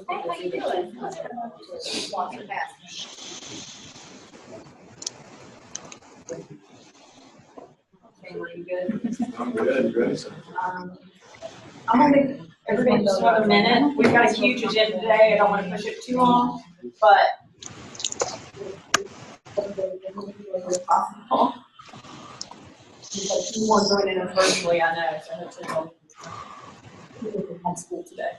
how you doing? You good? I'm good. Good. I'm gonna make everybody just another minute. We've got a huge agenda today. I don't want to push it too long, but possible. More joining us virtually, I know. So hopefully they'll come to school today.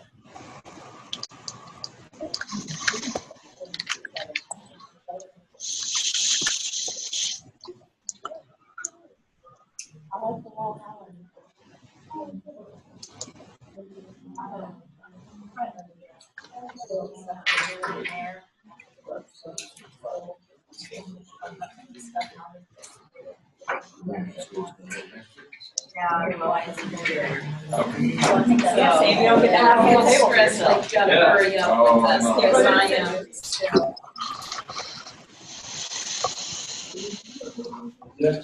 I like the wall. Yeah, we don't get to have a whole table. Like, you gotta hurry up with this. Yeah. Yeah.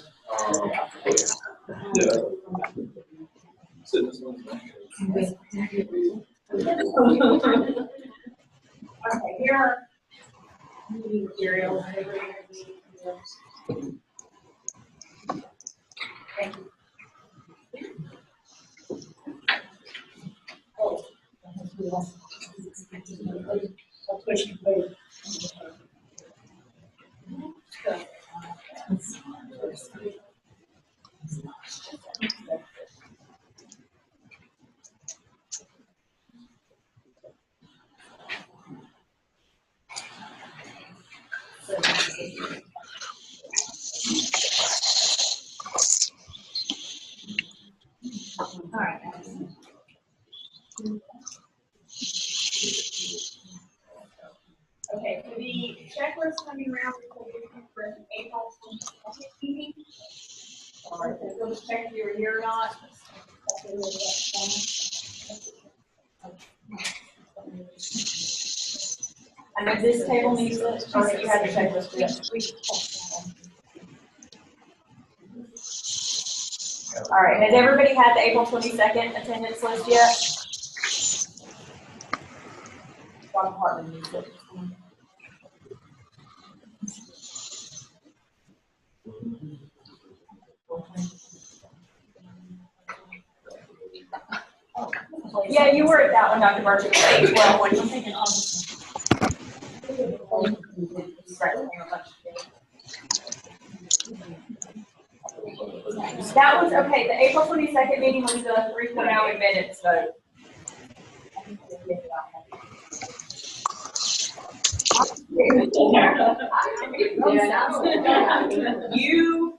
Okay, here are meeting materials. Thank you. All right. Okay, for the checklist coming around, we'll be looking for an April 22nd meeting. All right, we'll just check if you were here or not. I know this table needs it, or you had your checklist. All right, has everybody had the April 22nd attendance list yet? One department needs it. Yeah, you were at that one, Dr. Barcher. Well, when I'm thinking that was okay. The April 22nd meeting was the 3.0 minutes vote. You.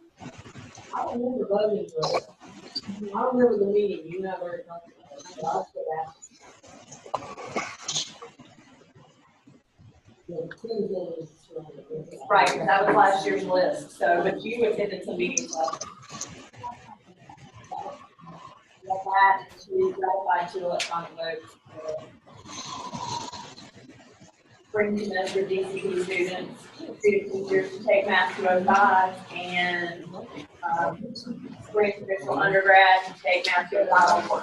I don't remember voting, but I remember the meeting. You never. Right, that was last year's list. So, but you attended some meetings last year. That to ratify 2 electronic votes. Bring to measure DCP students, teachers to take Math 205, and bring traditional undergrad to take Math 205.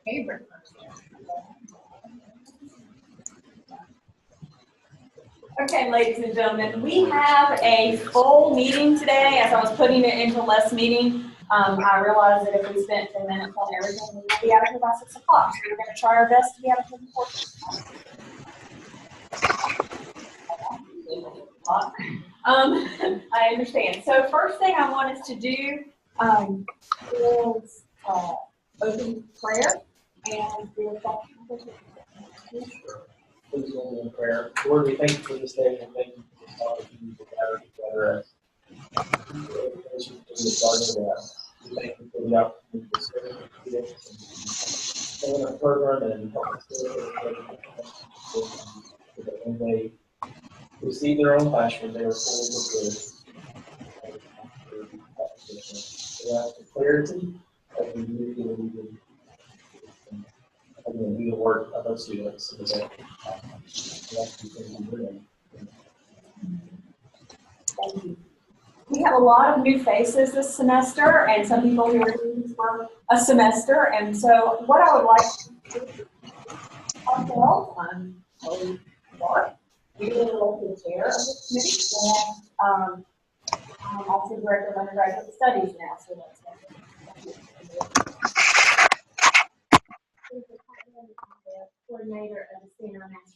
Favorite person. Okay, ladies and gentlemen, we have a full meeting today. As I was putting it into less meeting, I realized that if we spent 10 minutes on everything, we would be out of here by 6 o'clock. So we're going to try our best to be out of here before 6 o'clock. I understand. So first thing I want us to do is open prayer and do a please join me in prayer. Lord, we thank you for this day and thank you for this opportunity to gather together as you do the garden of that. We thank you for the opportunity to serve the kids and in a program and help us so that when they receive their own classroom, they are fully prepared. We ask for clarity as we move through and do the work of our students so that Thank you. We have a lot of new faces this semester and some people who are here for a semester. And so what I would like to do, I'm Chloe Clark. You're the local chair of the committee, and I'm also director of undergraduate studies now. So that's coordinator of the senior master's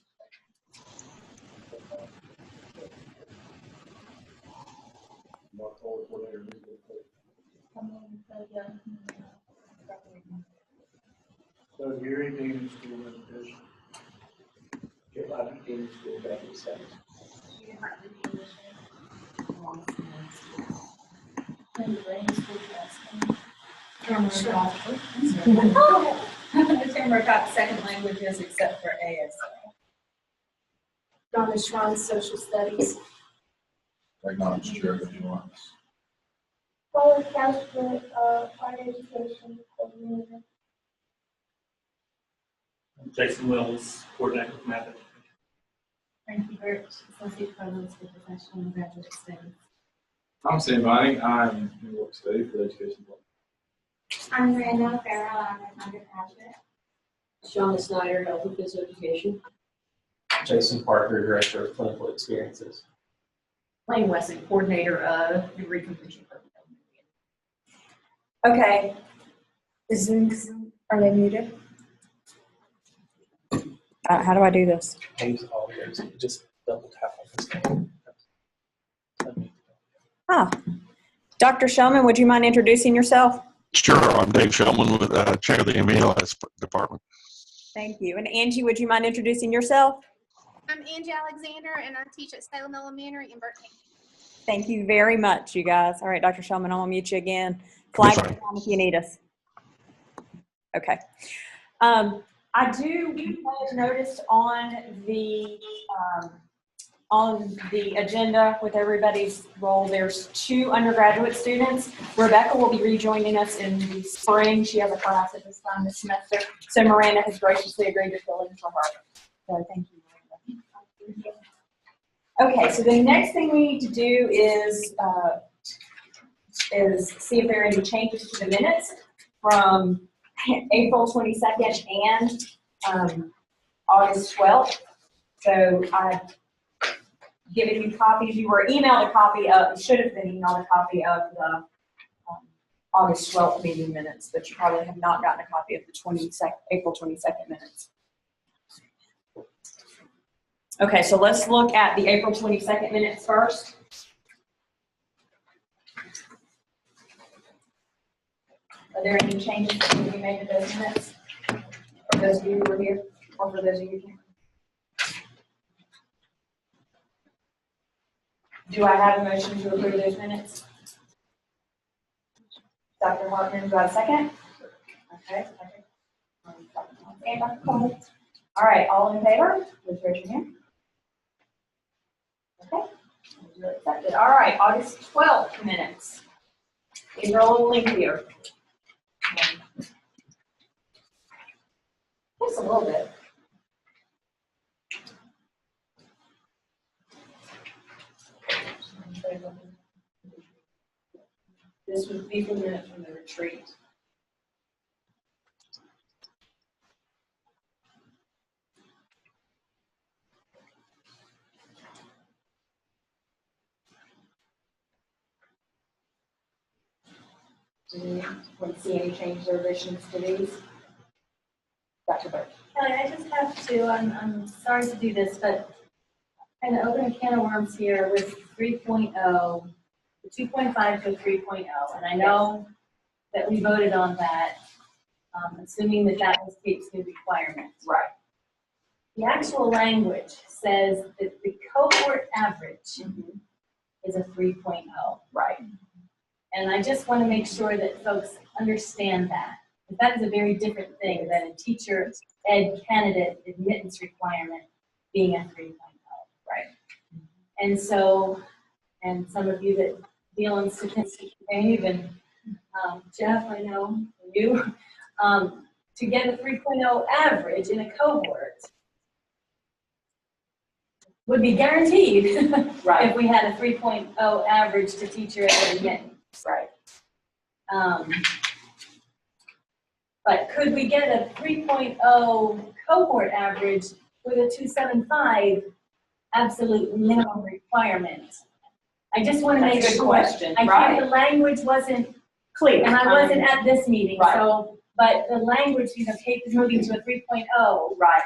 So you're in Dean School of Education. your life in school graduate studies. The Tamara got second languages except for ASL. Donna Schwann, social studies. Technology chair of the nuance. College counselor, art education coordinator. Jason Wills, coordinator with math education. Frankie Birch, associate provost for professional and graduate studies. I'm Sam Bonnie. I'm in New York State for the education department. I'm Miranda Farrell, I'm an undergraduate. Shauna Snyder, Health and Physical Education. Jason Parker, director of clinical experiences. Lane Wesson, coordinator of degree completion program. Okay. Are they muted? How do I do this? Names of all yours. Just double tap on this name. Ah, Dr. Shellman, would you mind introducing yourself? Sure, I'm Dave Shellman with chair of the MELS department. Thank you. And Angie, would you mind introducing yourself? I'm Angie Alexander, and I teach at Salem Elementary in Burke County. Thank you very much, you guys. All right, Dr. Shellman, I'll mute you again. Flag Sorry. us down if you need us. Okay. I do notice on the agenda with everybody's role, there's 2 undergraduate students. Rebecca will be rejoining us in the spring. She has a class at this time this semester. So Miranda has graciously agreed to fill in for her. So thank you, Miranda. Okay, so the next thing we need to do is see if there are any changes to the minutes from April 22nd and August 12th. So I've given you copies. You were emailed a copy of, should have been emailed a copy of the August 12th meeting minutes, but you probably have not gotten a copy of the April 22nd minutes. Okay, so let's look at the April 22nd minutes first. Are there any changes that need to be made to those minutes? For those of you who were here, or for those of you who can't? Do I have a motion to approve those minutes? Dr. Hartman, do I have a second? Okay, second. And Dr. Cole. All right, all in favor? Please raise your hand. Okay, you're accepted. All right, August 12th minutes. These are a little lengthier. Just a little bit. These were minutes from the retreat. Do you want to see any changes or additions to these? Dr. Burke. Kelly, I just have to, I'm sorry to do this, but kind of open a can of worms here with 3.0, the 2.5 to 3.0. And I know that we voted on that, assuming that that was TEC's new requirement. Right. the actual language says that the cohort average is a 3.0. Right. And I just want to make sure that folks understand that. Because that is a very different thing than a teacher ed candidate admittance requirement being a 3.0. Right. And so, and some of you that deal in statistics, even Jeff, I know you, to get a 3.0 average in a cohort would be guaranteed Right. if we had a 3.0 average to teacher ed admittance. Right. But could we get a 3.0 cohort average with a 275 absolute minimum requirement? I just want to That's make a good sure. question, I right. think the language wasn't Clear. and I wasn't at this meeting, Right. so, but the language, you know, Kate is moving to a 3.0. Right.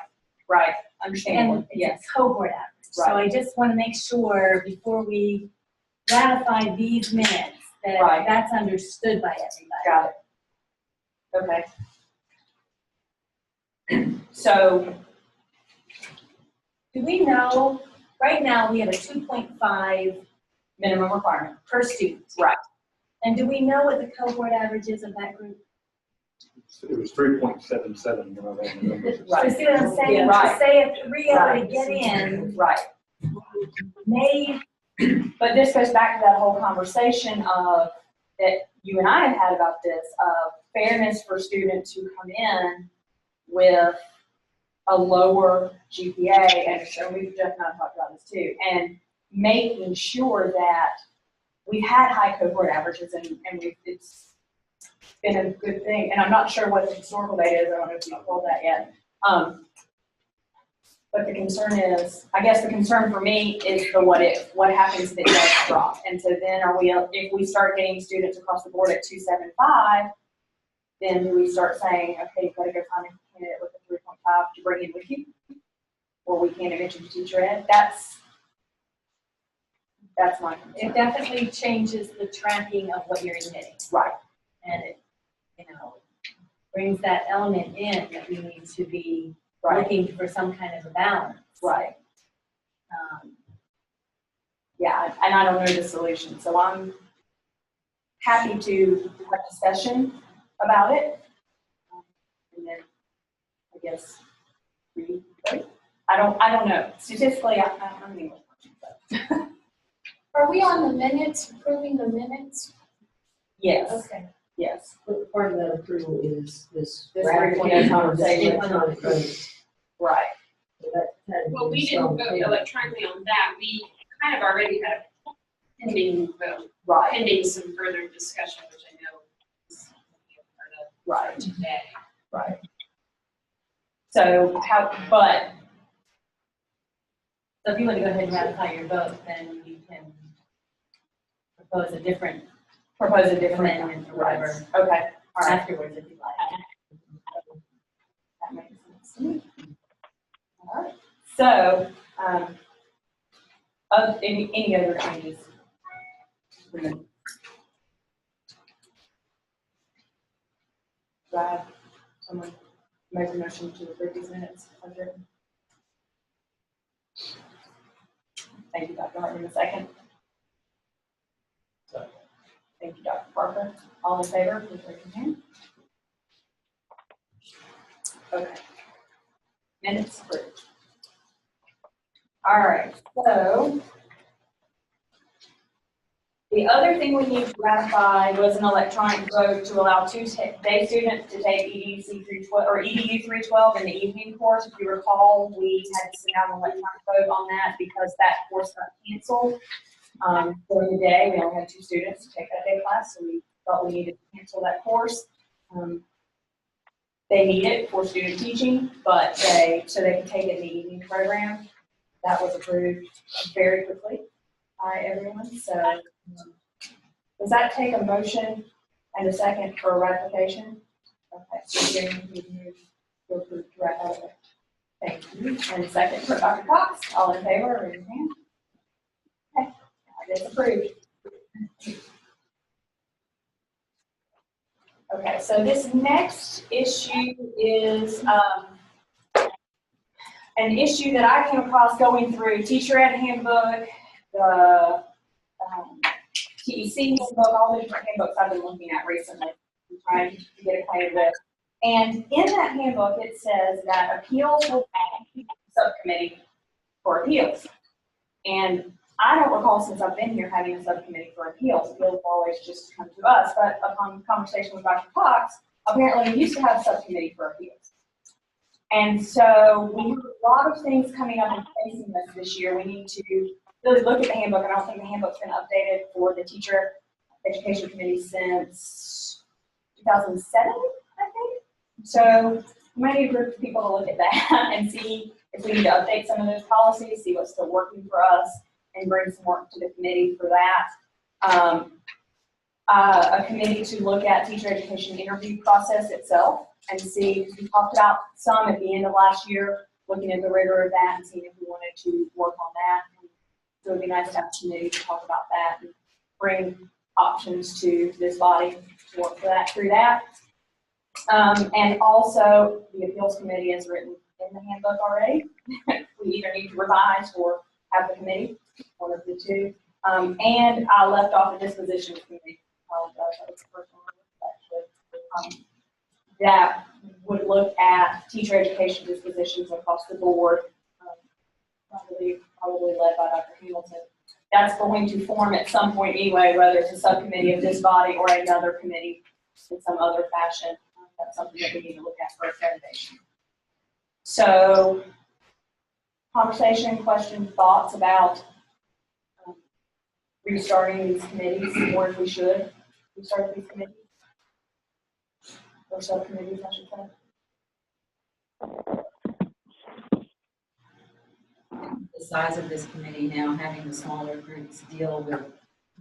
Right. And Understandable. it's Yes. a cohort average. So Right. I just want to make sure before we ratify these minutes that Right. that's understood by everybody. Got it. Okay. So, Do we know, right now we have a 2.5 minimum requirement. per student. Right. And do we know what the cohort average is of that group? It was 3.77 when I ran the numbers. Right. So see what I'm saying? Yeah, right. To say if 3 are to Right. get in, Right. may, But this goes back to that whole conversation of that you and I have had about this, of fairness for students who come in with a lower GPA, and so we've just not talked about this too, and making sure that we had high cohort averages and it's been a good thing. And I'm not sure what the historical data is. I don't know if you've told that yet. But the concern is, I guess the concern for me is the what if. What happens if it does drop? And so then if we start getting students across the board at 275, then do we start saying, okay, you've got to go find a candidate with a 3.5 to bring in with you? Or we can't eventually teacher ed? That's my concern. it definitely changes the tracking of what you're admitting. Right. And it, brings that element in that we need to be Right. looking for some kind of a balance. Right. Yeah, and I don't know the solution, so I'm happy to have a discussion about it. And then, I guess, we vote. I don't know. Statistically, I don't have any more questions, but Are we on the minutes, approving the minutes? yes, Okay. yes. But part of that approval is this. This ratification 3.0 of this conversation. electronic vote. Right. So that had to Well, be we didn't strong. vote electronically on that. We kind of already had a pending vote, Right. pending some further discussion, which I know is part of Right. today. Right. So but So if you want to go ahead and ratify your vote, then you can propose a different amendment or whatever Okay. All right. afterwards if you like. That makes sense to me. All right. So, any other changes? Do I have someone make a motion to approve these minutes as written? Thank you, Dr. Hartman, a second. Thank you, Dr. Parker. All in favor, please raise your hand. Okay. Minutes approved. All right, so the other thing we need to ratify was an electronic vote to allow day students to take EDC 312 or EDU 312 in the evening course. If you recall, we had to send out an electronic vote on that because that course got canceled during the day. We only had 2 students to take that day class, so we thought we needed to cancel that course. They need it for student teaching, but so they can take it in the evening program. That was approved very quickly by everyone. So does that take a motion and a second for ratification? Okay, so Jane, you go to ratify. Thank you. And a second for Dr. Cox. All in favor, raise your hand. Okay, that is approved. Okay, so this next issue is an issue that I came across going through teacher ed handbook, the TEC handbook, all the different handbooks I've been looking at recently, and trying to get acquainted with. And in that handbook, it says that appeals will be a subcommittee for appeals. And I don't recall since I've been here having a subcommittee for appeals. Appeals always just come to us, but upon conversation with Dr. Cox, apparently we used to have a subcommittee for appeals. And so we have a lot of things coming up and facing us this year. We need to really look at the handbook. I don't think the handbook's been updated for the Teacher Education Committee since 2007, I think. So we might need a group of people to look at that and see if we need to update some of those policies, see what's still working for us, and bring some work to the committee for that. A committee to look at teacher education interview process itself and see, we talked about some at the end of last year, looking at the rigor of that and seeing if we wanted to work on that. So it would be nice to have a committee to talk about that and bring options to this body to work for that, through that. And also, the appeals committee is written in the handbook already. We either need to revise or have the committee, one of the two. And I left off the disposition committee. That was the first one, actually. That would look at teacher education dispositions across the board, probably led by Dr. Hamilton. That's going to form at some point anyway, whether it's a subcommittee of this body or another committee in some other fashion. That's something that we need to look at for accreditation. So, conversation, question, thoughts about restarting these committees, or if we should restart these committees, or subcommittees, I should say. The size of this committee now, having the smaller groups deal with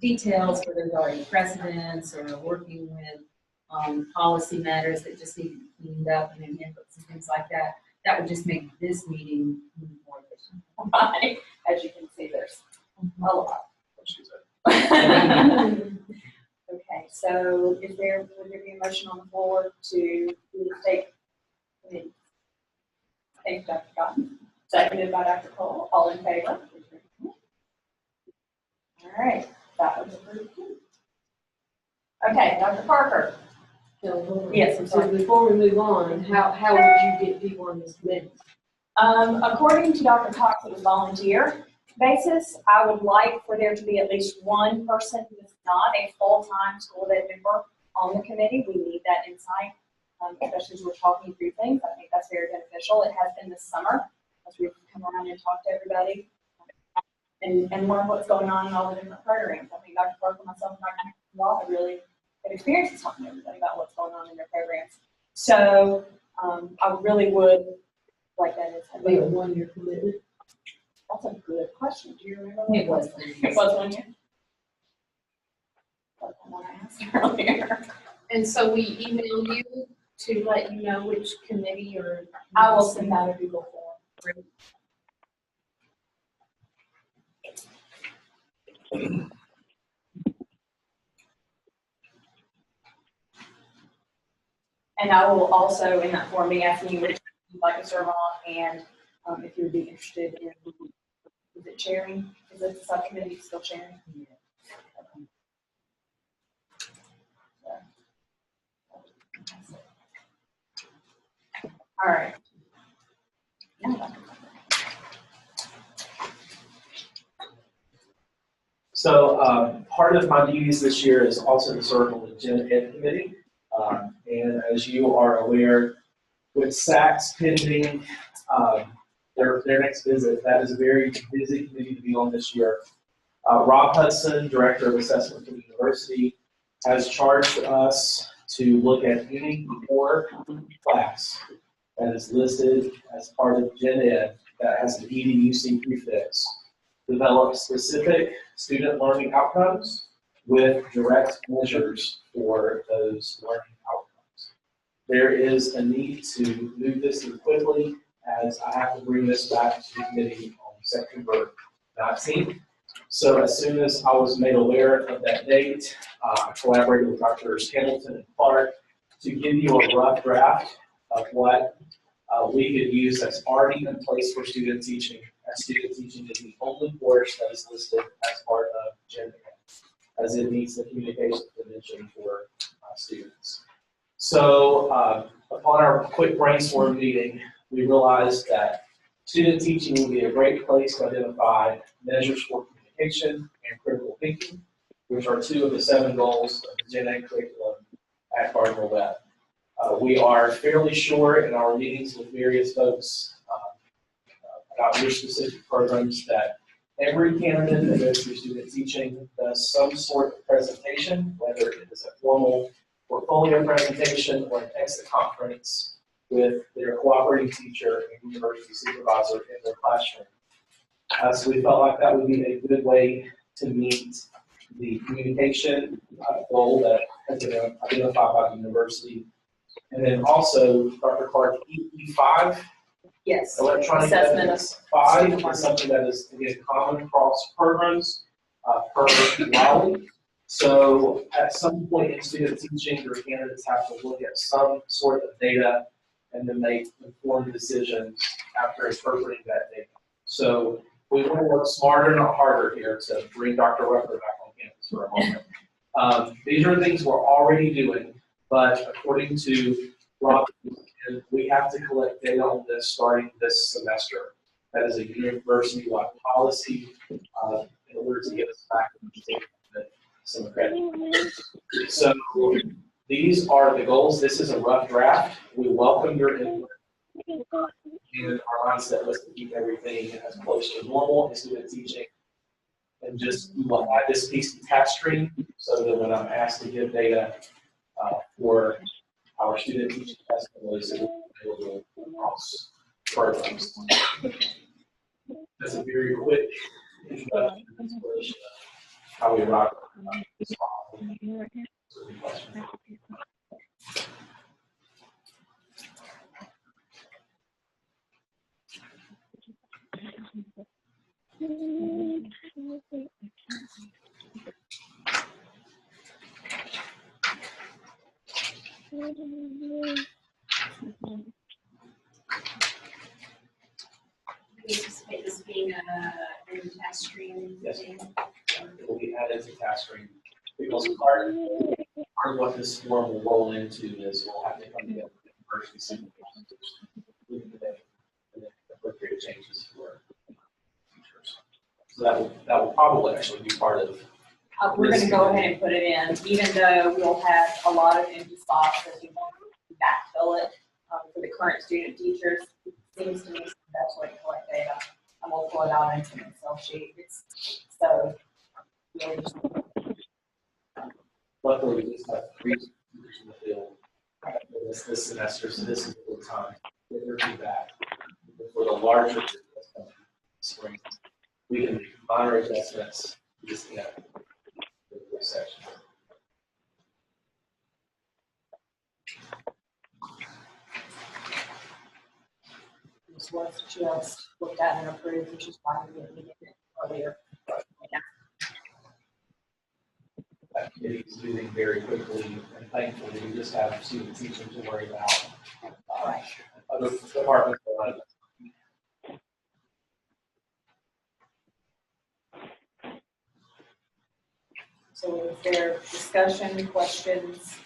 details, whether there's already precedents or working with policy matters that just need to be cleaned up and handbooks and things like that, that would just make this meeting more efficient. Right. As you can see, there's a lot. Okay, so would there be a motion on the floor to take committee? Thank you, Dr. Cotton. Seconded by Dr. Cole. All in favor? All right, that was approved. Okay, Dr. Parker. So, Yes, I'm so sorry. before we move on, how would you get people on this committee? According to Dr. Cox, it was volunteer basis. I would like for there to be at least one person who is not a full-time school ed member on the committee. We need that insight, especially as we're talking through things. I think that's very beneficial. It has been this summer as we've come around and talked to everybody and learn what's going on in all the different programs. I think Dr. Parker, myself, and Dr. Wall have really good experiences talking to everybody about what's going on in their programs. So I really would like that insight. Be a one-year commitment? That's a good question. Do you remember? It was. It was 1 year. That's the one I asked earlier. And so we email you to let you know which committee or. I will send out a Google form. And I will also, in that form, be asking you which you'd like to serve on and if you would be interested in, is it chairing? Is it the subcommittee still chairing? Yeah. All right. So part of my duties this year is also to serve on the Gen Ed committee. And as you are aware, with SACS pending their next visit, that is a very busy committee to be on this year. Rob Hudson, Director of Assessment for the University, has charged us to look at any core class that is listed as part of Gen Ed that has an EDUC prefix, develop specific student learning outcomes with direct measures for those learning outcomes. There is a need to move this through quickly, as I have to bring this back to the committee on September 19th. So as soon as I was made aware of that date, I collaborated with Drs. Hamilton and Clark to give you a rough draft of what we could use that's already in place for student teaching, as student teaching is the only course that is listed as part of Gen Ed, as it meets the communication dimension for students. So upon our quick brainstorm meeting, we realized that student teaching would be a great place to identify measures for communication and critical thinking, which are 2 of the 7 goals of the Gen Ed curriculum at Cardinal Webb. We are fairly sure in our meetings with various folks about your specific programs that every candidate that goes through student teaching does some sort of presentation, whether it is a formal portfolio presentation or an exit conference with their cooperating teacher and university supervisor in their classroom. So we felt like that would be a good way to meet the communication goal that has been identified by the university. And then also, Dr. Clark, EP5, Yes. electronic Assessment evidence 5 is something that is, again, common across programs per Raleigh. So at some point in student teaching, your candidates have to look at some sort of data and then make informed decisions after interpreting that data. So we want to work smarter, not harder here, to bring Dr. Rucker back on campus for a moment. These are things we're already doing, but according to Rob, we have to collect data on this starting this semester. That is a university-wide policy in order to get us back in some credit. So these are the goals. This is a rough draft. We welcome your input. And our mindset was to keep everything as close to normal in student teaching. And just we will add this piece to task stream so that when I'm asked to give data for our student teaching testimonies, it will be available across programs. That's a very quick introduction to how we arrived at this problem. We anticipate this being a new test stream. Yes, it will be added to task stream. Because part of what this form will roll into is we'll have to come together with university supervisors and then appropriate changes for teachers. So that will probably actually be part of. We're going to go ahead and put it in, even though we'll have a lot of empty spots that we won't backfill it for the current student teachers. It seems to me it's the best way to collect data, and we'll pull it out into an Excel sheet. So, Luckily, we just have 3 teachers in the field this semester, so this is a good time to get their feedback. For the larger group that's coming spring, we can make minor adjustments. We just can't do the section. this was just looked at and approved, which is why we didn't get it earlier. Yeah. That committee is moving very quickly, and thankfully, we just have student teaching to worry about. Other departments are on. So is there discussion, questions,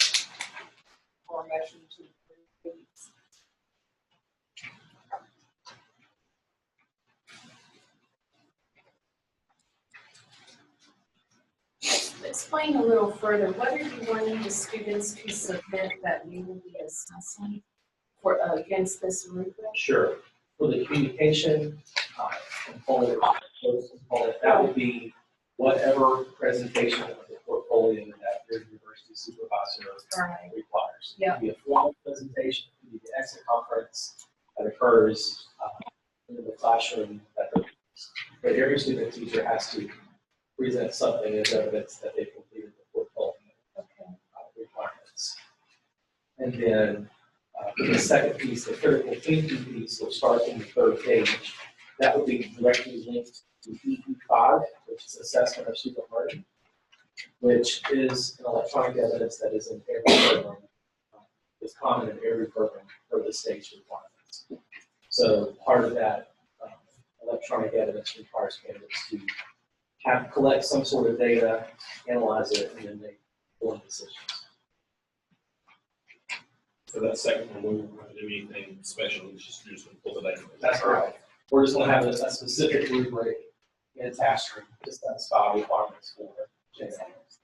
or motion to approve these? Explain a little further, what are you wanting the students to submit that you will be assessing for against this rubric? Sure. For the communication component, that would be whatever presentation of the portfolio that your university supervisor requires. Yeah. It could be a formal presentation, it could be the exit conference that occurs in the classroom. But every student teacher has to present something as evidence that they completed the portfolio requirements. And then the second piece, the critical thinking piece, will start on the 3rd page. That would be directly linked to EP5, which is assessment of student learning, which is an electronic evidence that is in every program. It's common in every program for the state's requirements. students. So part of that electronic evidence requires candidates to collect some sort of data, analyze it, and then make informed decisions. So that second one, we won't have to do anything special, it's just you're just gonna pull the data. That's right. We're just going to have a specific rubric in a task stream to satisfy requirements for JSAs.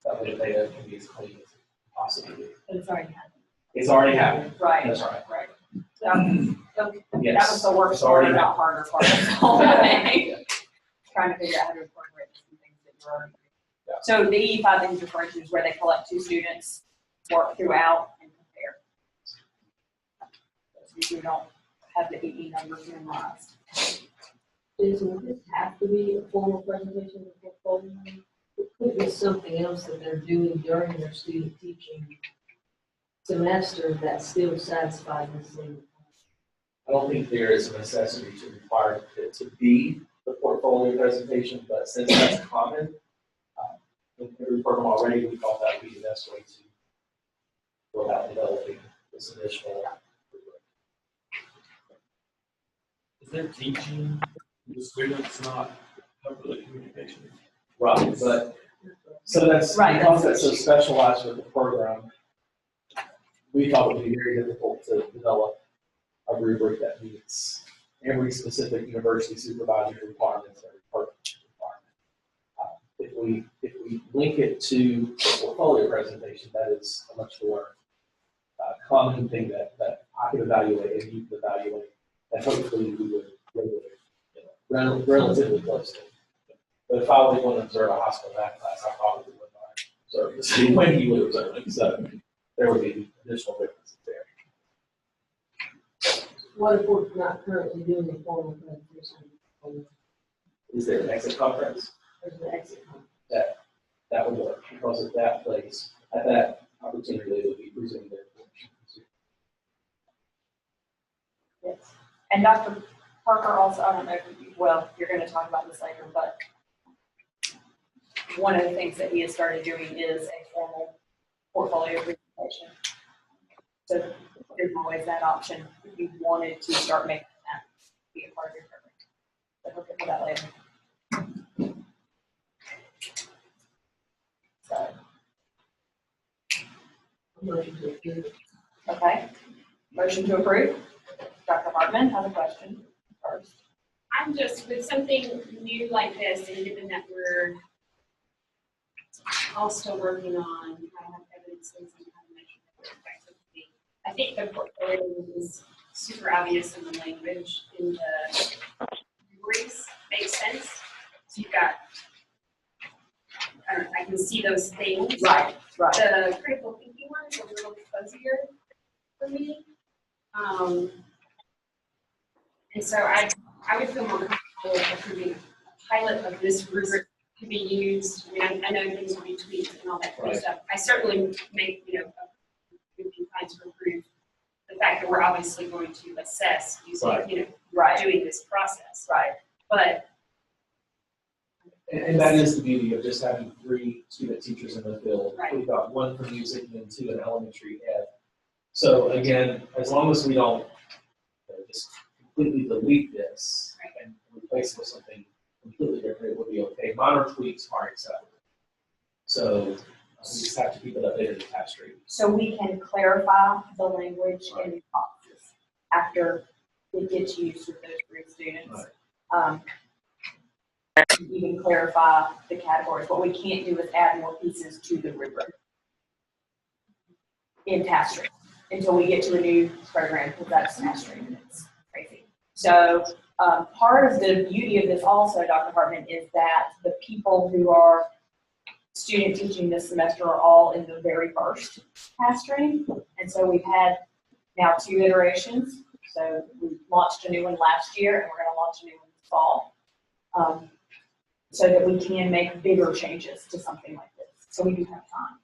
That way the data can be as clean as it possibly be. But it's already happened. It's already happened. Right. That's right. Right. That Yes. was the worst It's part, already not harder part of the whole thing. Trying to figure out how to incorporate some things that you're already doing. Yeah. So the E5 that he's referring to is where they collect 2 students, work throughout, and compare. So you don't have the EE numbers memorized. Jason, would this have to be a formal presentation of the portfolio? It could be something else that they're doing during their student teaching semester that still satisfies the same. I don't think there is a necessity to require it to be the portfolio presentation, but since that's common in every program already, we thought that would be the best way to go about developing this additional. Is there teaching the students not have the communication? Right, but, so that's, Right, because that's- that's so specialized with the program, we thought it would be very difficult to develop a rubric that meets every specific university supervisory requirements, every department requirement. If we link it to the portfolio presentation, that is a much more common thing that I could evaluate and you could evaluate, and hopefully we would relatively closely. But if I was going to observe a high school math class, I probably would not observe the same way you would observe it. So there would be additional differences there. What if we're not currently doing a formal presentation? Is there an exit conference? There's the exit conference. That would work, because at that place, at that opportunity, they would be presenting their information. Yes. And Dr. Parker also, I don't know if you, well, you're going to talk about this later, but one of the things that he has started doing is a formal portfolio presentation. So there's always that option if you wanted to start making that be a part of your program. But we'll get to that later. So, Motion to approve. okay. Motion to approve. Dr. Hartman has a question first. I'm just, with something new like this, and given that we're all still working on how to have evidences and how to measure it effectively, I think the portfolio is super obvious in the language, in the rubrics makes sense. So you've got, I can see those things. Right. The critical thinking one is a little fuzzier for me. And so I would feel more comfortable approving a pilot of this rubric to be used. I mean, I know things will be tweaked and all that kind of stuff. I certainly would be inclined to approve the fact that we're obviously going to assess using, doing this process. Right. But And that is the beauty of just having 3 student teachers in the field. Right. We've got 1 for music and then 2 in elementary ed. So again, as long as we don't just completely delete this and replace it with something completely different, it would be okay. Minor tweaks are acceptable. So we just have to keep it updated and task stream. So we can clarify the language in the boxes after it gets used with those 3 students. You can clarify the categories. What we can't do is add more pieces to the rubric in task stream until we get to a new program, because that's task stream. It's crazy. So part of the beauty of this also, Dr. Hartman, is that the people who are student teaching this semester are all in the very first task stream. And so we've had now 2 iterations. So we launched a new one last year, and we're going to launch a new one this fall. So that we can make bigger changes to something like this. So we do have time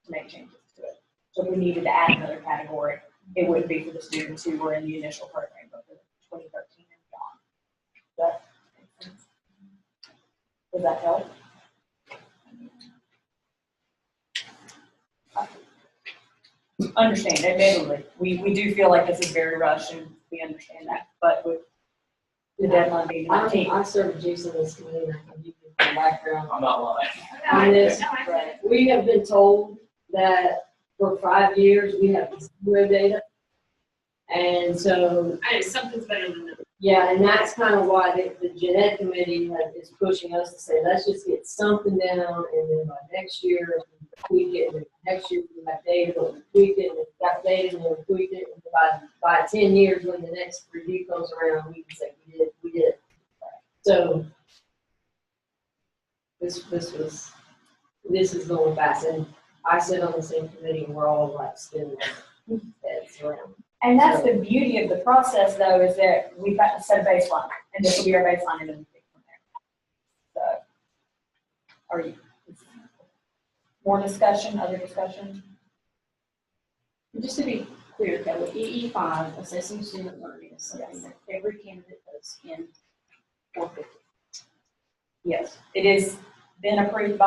to make changes to it. So if we needed to add another category, it wouldn't be for the students who were in the initial program, but for 2013 and beyond. Does that make sense? Does that help? understand, admittedly, we do feel like this is very rushed and we understand that, but with the deadline being the 19th. I served Jason this committee, and I can give you some background I'm not lying. on this. We have been told that for 5 years, we have zero data. And so, I know something's better than that. yeah, and that's kind of why the Gen Ed committee is pushing us to say, let's just get something down, and then by next year, we tweak it, and next year we have data, but we tweak it, and we've got data, and then we tweak it, and by 10 years, when the next review comes around, we can say, we did. So, this is going fast, and I sit on the same committee, and we're all like spinning heads around. And that's the beauty of the process, though, is that we've got to set a baseline, and this will be our baseline, and then we take from there. So, are you, more discussion, other discussion? Just to be clear, Kelly, EE5, assessing student learning, is something that every candidate does in 450. Yes, it has been approved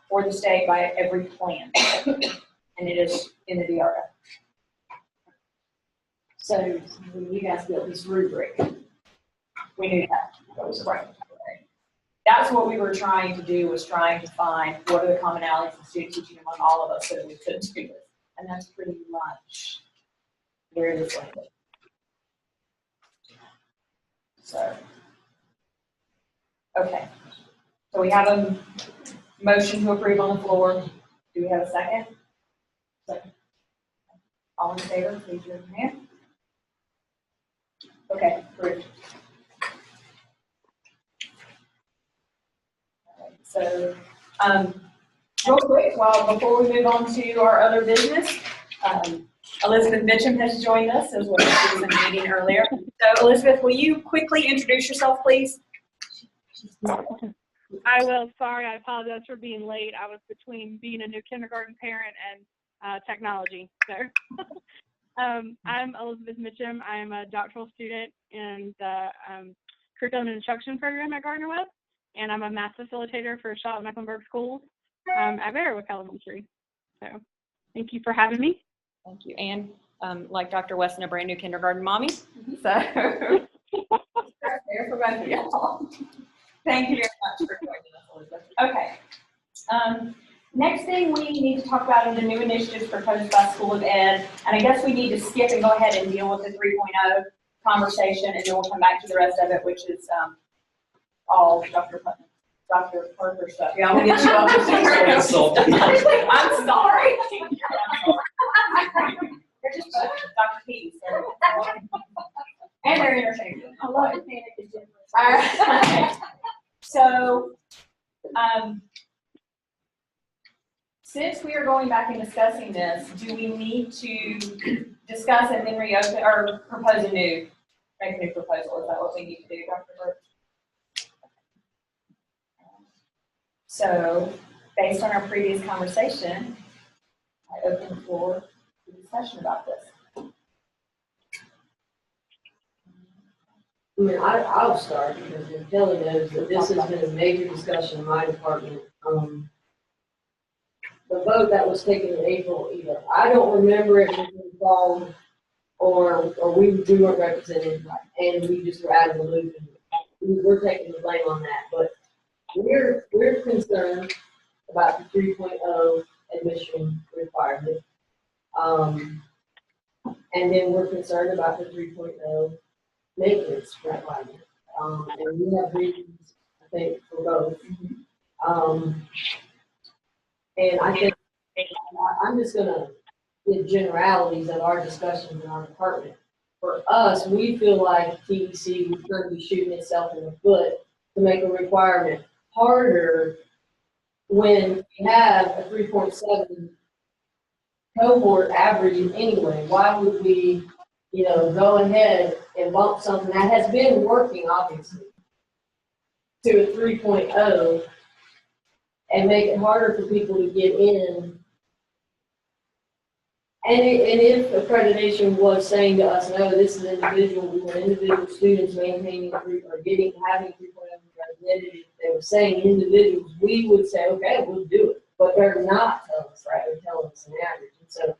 for the state by every plan, and it is in the DRF. So when you guys built this rubric, We knew that. That was right. That's what we were trying to do, was trying to find what are the commonalities in student teaching among all of us so that we could do this. And that's pretty much where this landed. So, okay. So we have a motion to approve on the floor. Do we have a second? Second. All in favor, please raise your hand. Okay, approved. So, real quick, before we move on to our other business, Elizabeth Mitchum has joined us, as well as she was in the meeting earlier. So, Elizabeth, will you quickly introduce yourself, please? I will. Sorry, I apologize for being late. I was between being a new kindergarten parent and technology. So, I'm Elizabeth Mitchum. I'm a doctoral student in the curriculum and instruction program at Gardner-Webb, and I'm a math facilitator for Charlotte-Mecklenburg Schools at Bearwick Elementary. So, thank you for having me. Thank you. And like Dr. Weston, a brand new kindergarten mommy. So, there for both of y'all. Thank you very much for joining us, Elizabeth. Okay. Next thing we need to talk about are the new initiatives proposed by School of Ed. And I guess we need to skip and go ahead and deal with the 3.0 conversation, and then we'll come back to the rest of it, which is all Dr. Parker stuff. Yeah, I'm going to get you off the I'm sorry. They're just Dr. Keys. And they're interchangeable. I love the panic and difference. All right. So, since we are going back and discussing this, do we need to discuss and then reopen or propose make a new proposal? Is that what we need to do, Dr. Burke? So, based on our previous conversation, I open the floor to discussion about this. I mean, I'll start because Kelly knows that this has been a major discussion in my department. The vote that was taken in April, either I don't remember it being involved or we weren't represented, and we just were out of the loop, and we're taking the blame on that. But we're concerned about the 3.0 admission requirement, and then we're concerned about the 3.0 maintenance requirement, and we have reasons, I think, for both. And I think I'm just going to give generalities of our discussions in our department. For us, we feel like TEC is going to be shooting itself in the foot to make a requirement harder when we have a 3.7 cohort average anyway. Why would we, go ahead and bump something that has been working, obviously, to a 3.0 and make it harder for people to get in? And if accreditation was saying to us, no, this is individual, we want individual students maintaining having 3.0 accredited, if they were saying individuals, we would say, okay, we'll do it. But they're not telling us, right? They're telling us an average. And so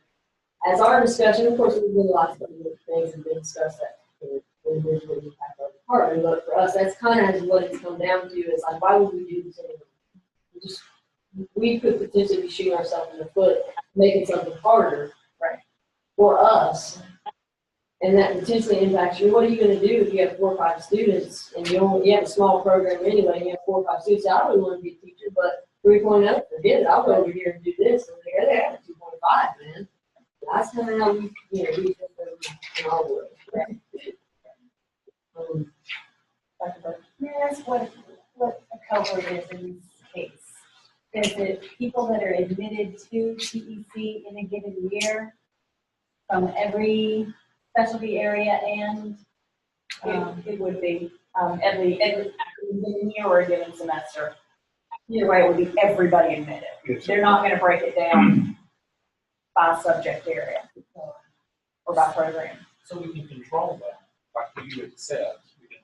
as our discussion, of course, we've been lots of things have been discussed that could individually impact our department, but for us, that's kind of what it's come down to, is like, why would we do this anyway? We could potentially be shooting ourselves in the foot, making something harder for us. And that potentially impacts you. What are you going to do if you have 4 or 5 students and you have a small program anyway, and you have 4 or 5 students? I really want to be a teacher, but 3.0, forget it. I'll go over here and do this. And they have a 2.5, man. That's kind of how we, we think in our world. May I ask what a cohort is in this case? Is it people that are admitted to TEC in a given year from every specialty area, and It would be every given year or a given semester. Either way, it would be everybody admitted. They're not going to break it down by subject area or by program. So we can control that, like you had said. We can,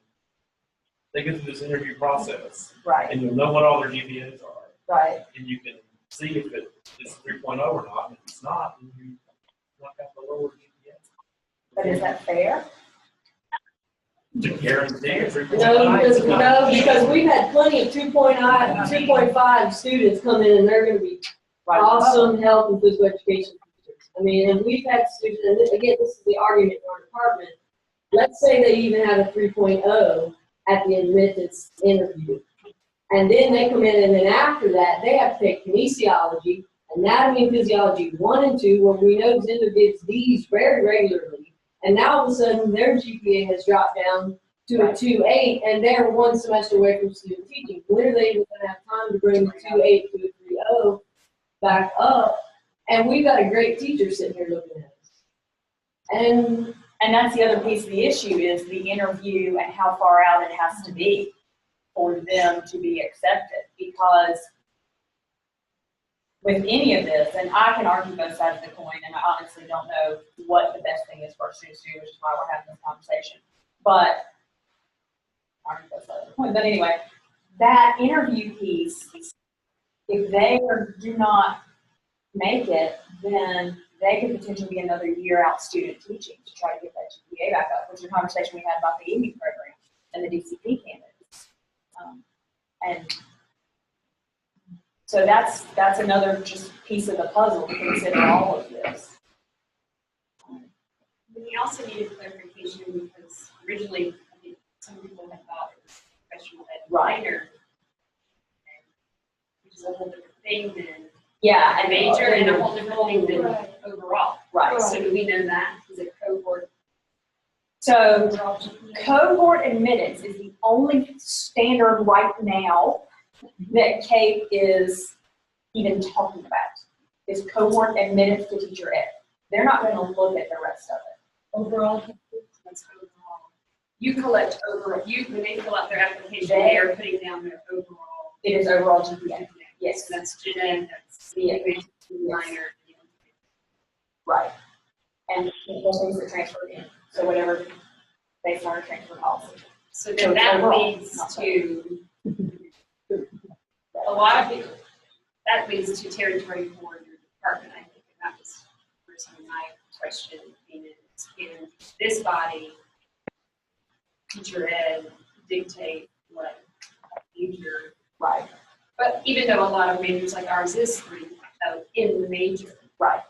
they go through this interview process. Right. And you'll know what all their GPAs are. Right. And you can see if it is 3.0 or not. And if it's not, then you knock out the lower GPA. But is that fair? To guarantee a 3.0. No, because we've had plenty of 2.5 students come in, and they're going to be awesome health and physical education teachers. I mean, and we've had students, and again, this is the argument in our department. Let's say they even have a 3.0 at the admittance interview. And then they come in, and then after that, they have to take kinesiology, anatomy and physiology 1 and 2, where we know Zinder gets these very regularly. And now all of a sudden, their GPA has dropped down to a 2.8, and they're 1 semester away from student teaching. When are they even going to have time to bring the 2.8 to a 3.0 back up? And we've got a great teacher sitting here looking at us. And that's the other piece of the issue, is the interview and how far out it has to be for them to be accepted. Because with any of this, and I can argue both sides of the coin, and I honestly don't know what the best thing is for our students to do, which is why we're having this conversation. But argue both sides of the coin. But anyway, that interview piece, if they do not make it, then they could potentially be another year out student teaching to try to get that GPA back up, which is a conversation we had about the evening program and the DCP candidates. And so that's another just piece of the puzzle to consider all of this. We also needed clarification because originally, I think some people had thought it was professional ed minor, which is a whole different thing than a major and a whole different thing than overall. Right. So do we know that? Is it cohort? So cohort admittance is the only standard right now that CAPE is even talking about, is cohort admittance to teacher ed. They're not going to look at the rest of it. Overall, that's overall. You collect overall. When they fill out their application, they are putting down their overall. It is overall GPA. Yes. So that's gen ed, that's the minor. Right. And the things that transfer in. So whatever based on our transfer policy. So then that leads to a lot of people. That leads to territory for your department, I think, and that was personally my question. Being in this body, teacher ed dictate what future. Right. But even though a lot of majors like ours is 3 in the major. Right.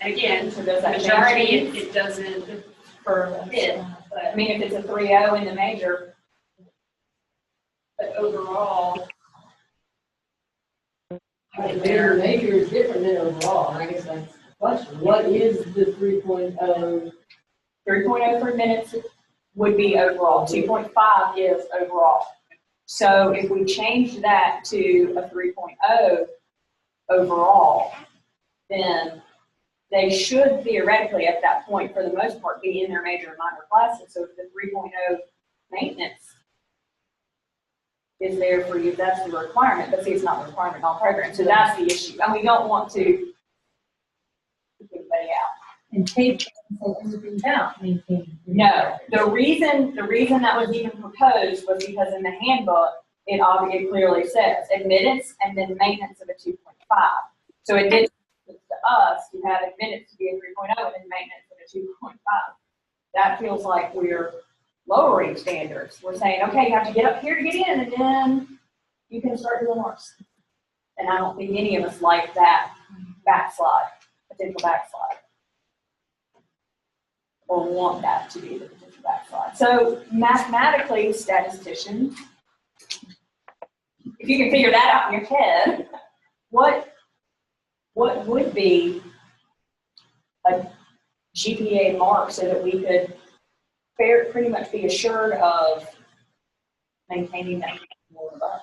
And again, So the does that majority, change? it doesn't For fit, I mean, if it's a 3.0 in the major, but overall, their major is different than overall, and I guess that's the question. What is the 3.0? 3.0 for minutes would be overall. 2.5 is overall. So if we change that to a 3.0 overall, then they should theoretically at that point, for the most part, be in their major and minor classes. So if the 3.0 maintenance is there for you, that's the requirement. But see, it's not the requirement in all programs. So that's the issue. And we don't want to keep everybody out. And CAPE doesn't say anything about maintaining. No, the reason that was even proposed was because in the handbook, it clearly says admittance and then maintenance of a 2.5. So it did to us, you have admittance to be a 3.0 and then maintenance of a 2.5. That feels like we're lowering standards. We're saying, okay, you have to get up here to get in, and then you can start doing worse. And I don't think any of us like that backslide, potential backslide, or want that to be the potential backslide. So mathematically, statisticians, if you can figure that out in your head, what would be a GPA mark so that we could pretty much be assured of maintaining that more above?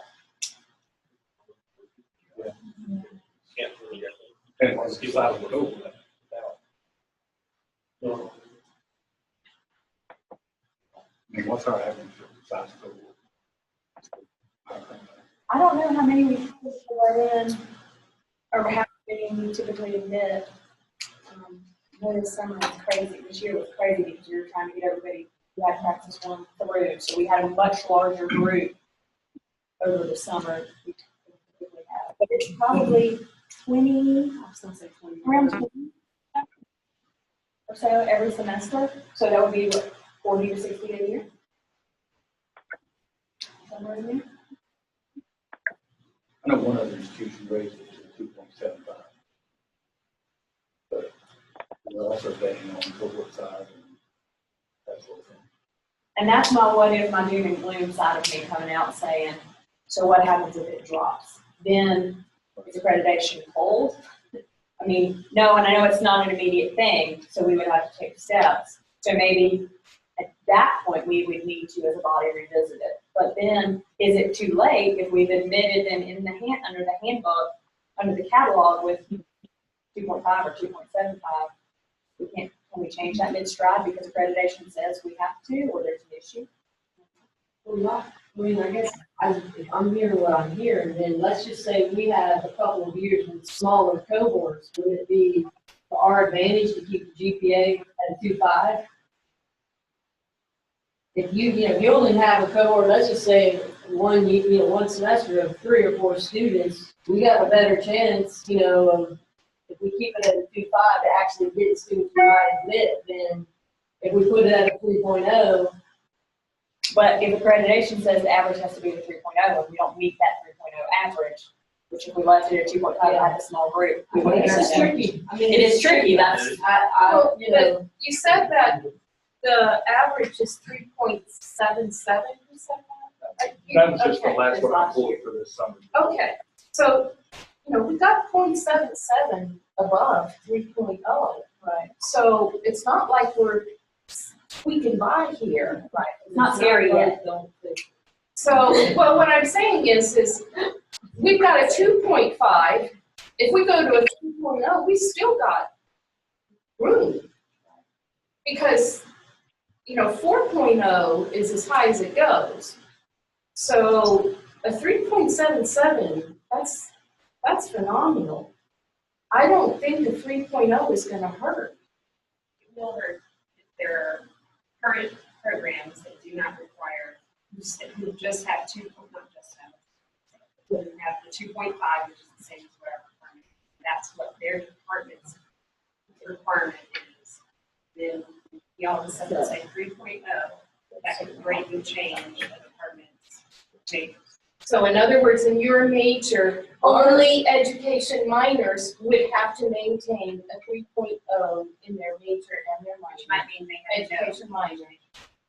Can't really get it. And once you decide what over that. No. I mean, what's our average size total? I don't know how many we are in, or how many we typically admit. This summer was crazy. This year was crazy because we were trying to get everybody who had practice one through. So we had a much larger group over the summer we typically have. But it's probably 20, I was going to say 20, around 20 or so every semester. So that would be what, 40 to 60 a year? Somewhere in there. I know one other institution raised it to 2.75. But we're also betting on cohort size and that sort of thing. And that's my what if, my doom and gloom side of me coming out saying, so what happens if it drops? Then is accreditation cold? I mean, no, and I know it's not an immediate thing, so we would have to take steps. So maybe at that point we would need to, as a body, revisit it. But then, is it too late if we've admitted them in the under the handbook, under the catalog with 2.5 or 2.75? Can we change that mid-stride because accreditation says we have to, or there's an issue? Well, I mean, I guess if I'm hearing what I'm hearing, then let's just say we have a couple of years with smaller cohorts. Would it be to our advantage to keep the GPA at 2.5? If you only have a cohort, let's just say one semester of 3 or 4 students, we got a better chance, of if we keep it at a 2.5 to actually get students we might admit than if we put it at a 3.0. But if accreditation says the average has to be the 3.0, and we don't meet that 3.0 average, which if we left it at 2.5 and had a small group, we wouldn't This is have that. tricky. I mean, It is tricky. That's But you said that the average is 3.77, you said that? That was just the Okay. last one I pulled for this summer. Okay, so, we got 0.77 above 3.0. right. So it's not like we're squeaking by here. Right. It's not scary yet. So, well, what I'm saying is we've got a 2.5. If we go to a 3.0, we still got room. Because, 4.0 is as high as it goes. So a 3.77, that's phenomenal. I don't think a 3.0 is going to hurt. It will hurt if there are current programs that do not require, who just have who have the 2.5, which is the same as what our requirement is. That's what their department's requirement is. Then you all of a sudden say 3.0, that could greatly change the department's majors. So in other words, in your major, only education minors would have to maintain a 3.0 in their major and their Which minor. might mean they have no Education minor.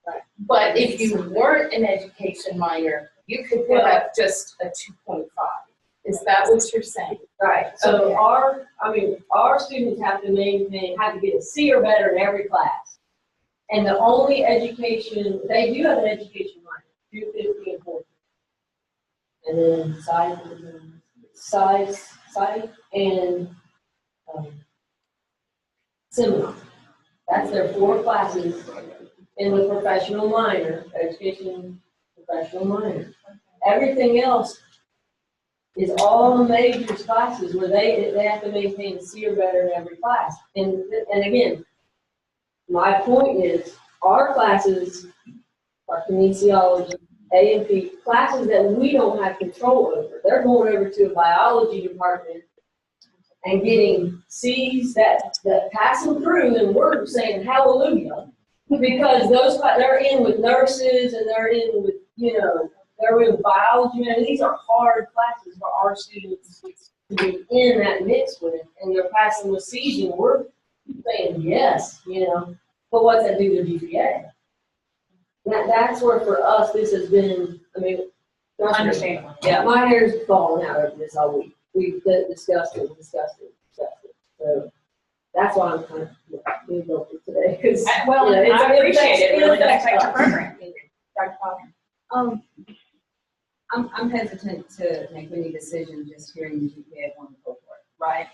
Right. But if you weren't an education minor, you could put up just a 2.5. Is that what you're saying? Right, so Okay. our students have to get a C or better in every class. And the only education, they do have an education minor, 250 and 40. And then size and seminar. That's their 4 classes in the professional minor, education professional minor. Everything else is all majors classes where they have to maintain a C or better in every class. And again, my point is our classes are kinesiology, A&P, classes that we don't have control over. They're going over to a biology department and getting C's that pass them through, and we're saying hallelujah. Because they're in with nurses and they're in with, they're in biology, and these are hard classes for our students to be in that mix with, and they're passing with C's, and we're saying yes, but what's that do to GPA? That's where for us, this has been, Understandable. Yeah, my hair's falling out over this all week. We've discussed it. So that's why I'm kind of being guilty today, because. Well, I appreciate it, really does affect your program. Dr. Potter. I'm hesitant to make any decision just hearing the GPA of one cohort, right?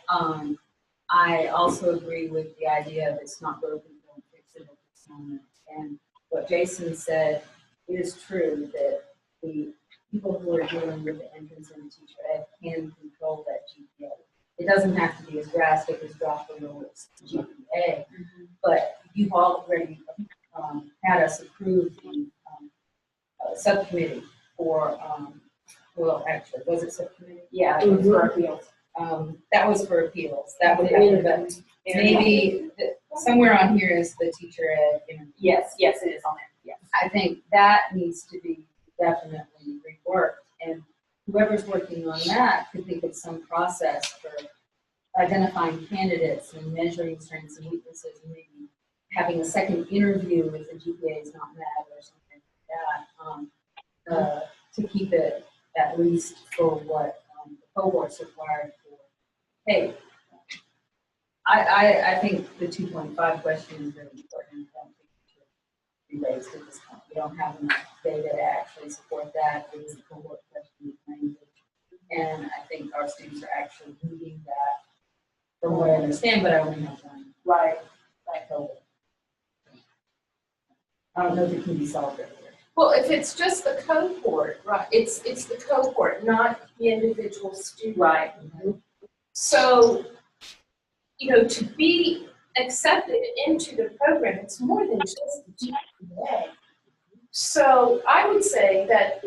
I also agree with the idea of it's not broken, don't fix it at this moment. And what Jason said is true, that the people who are dealing with the entrance into teacher ed can control that GPA. It doesn't have to be as drastic as dropping the lowest GPA, but you've already had us approve the subcommittee for, well, actually, was it subcommittee? Yeah, it was for appeals. That was for appeals. That would have maybe somewhere on here is the teacher ed interview. Yes, it is on there. Yes. I think that needs to be definitely reworked, and whoever's working on that could think of some process for identifying candidates and measuring strengths and weaknesses, and maybe having a second interview if the GPA is not met or something like that, to keep it at least for what the cohort's required for. Hey, I think the 2.5 question is really important. I don't think it should be raised at this point. We don't have enough data to actually support that. It is a cohort question language. And I think our students are actually needing that from what I understand, but I only have one. Right. Cohort. I don't know if it can be solved right here. Well, if it's just the cohort, right, it's the cohort, not the individual student. Right. So, to be accepted into the program, it's more than just the GPA. So I would say that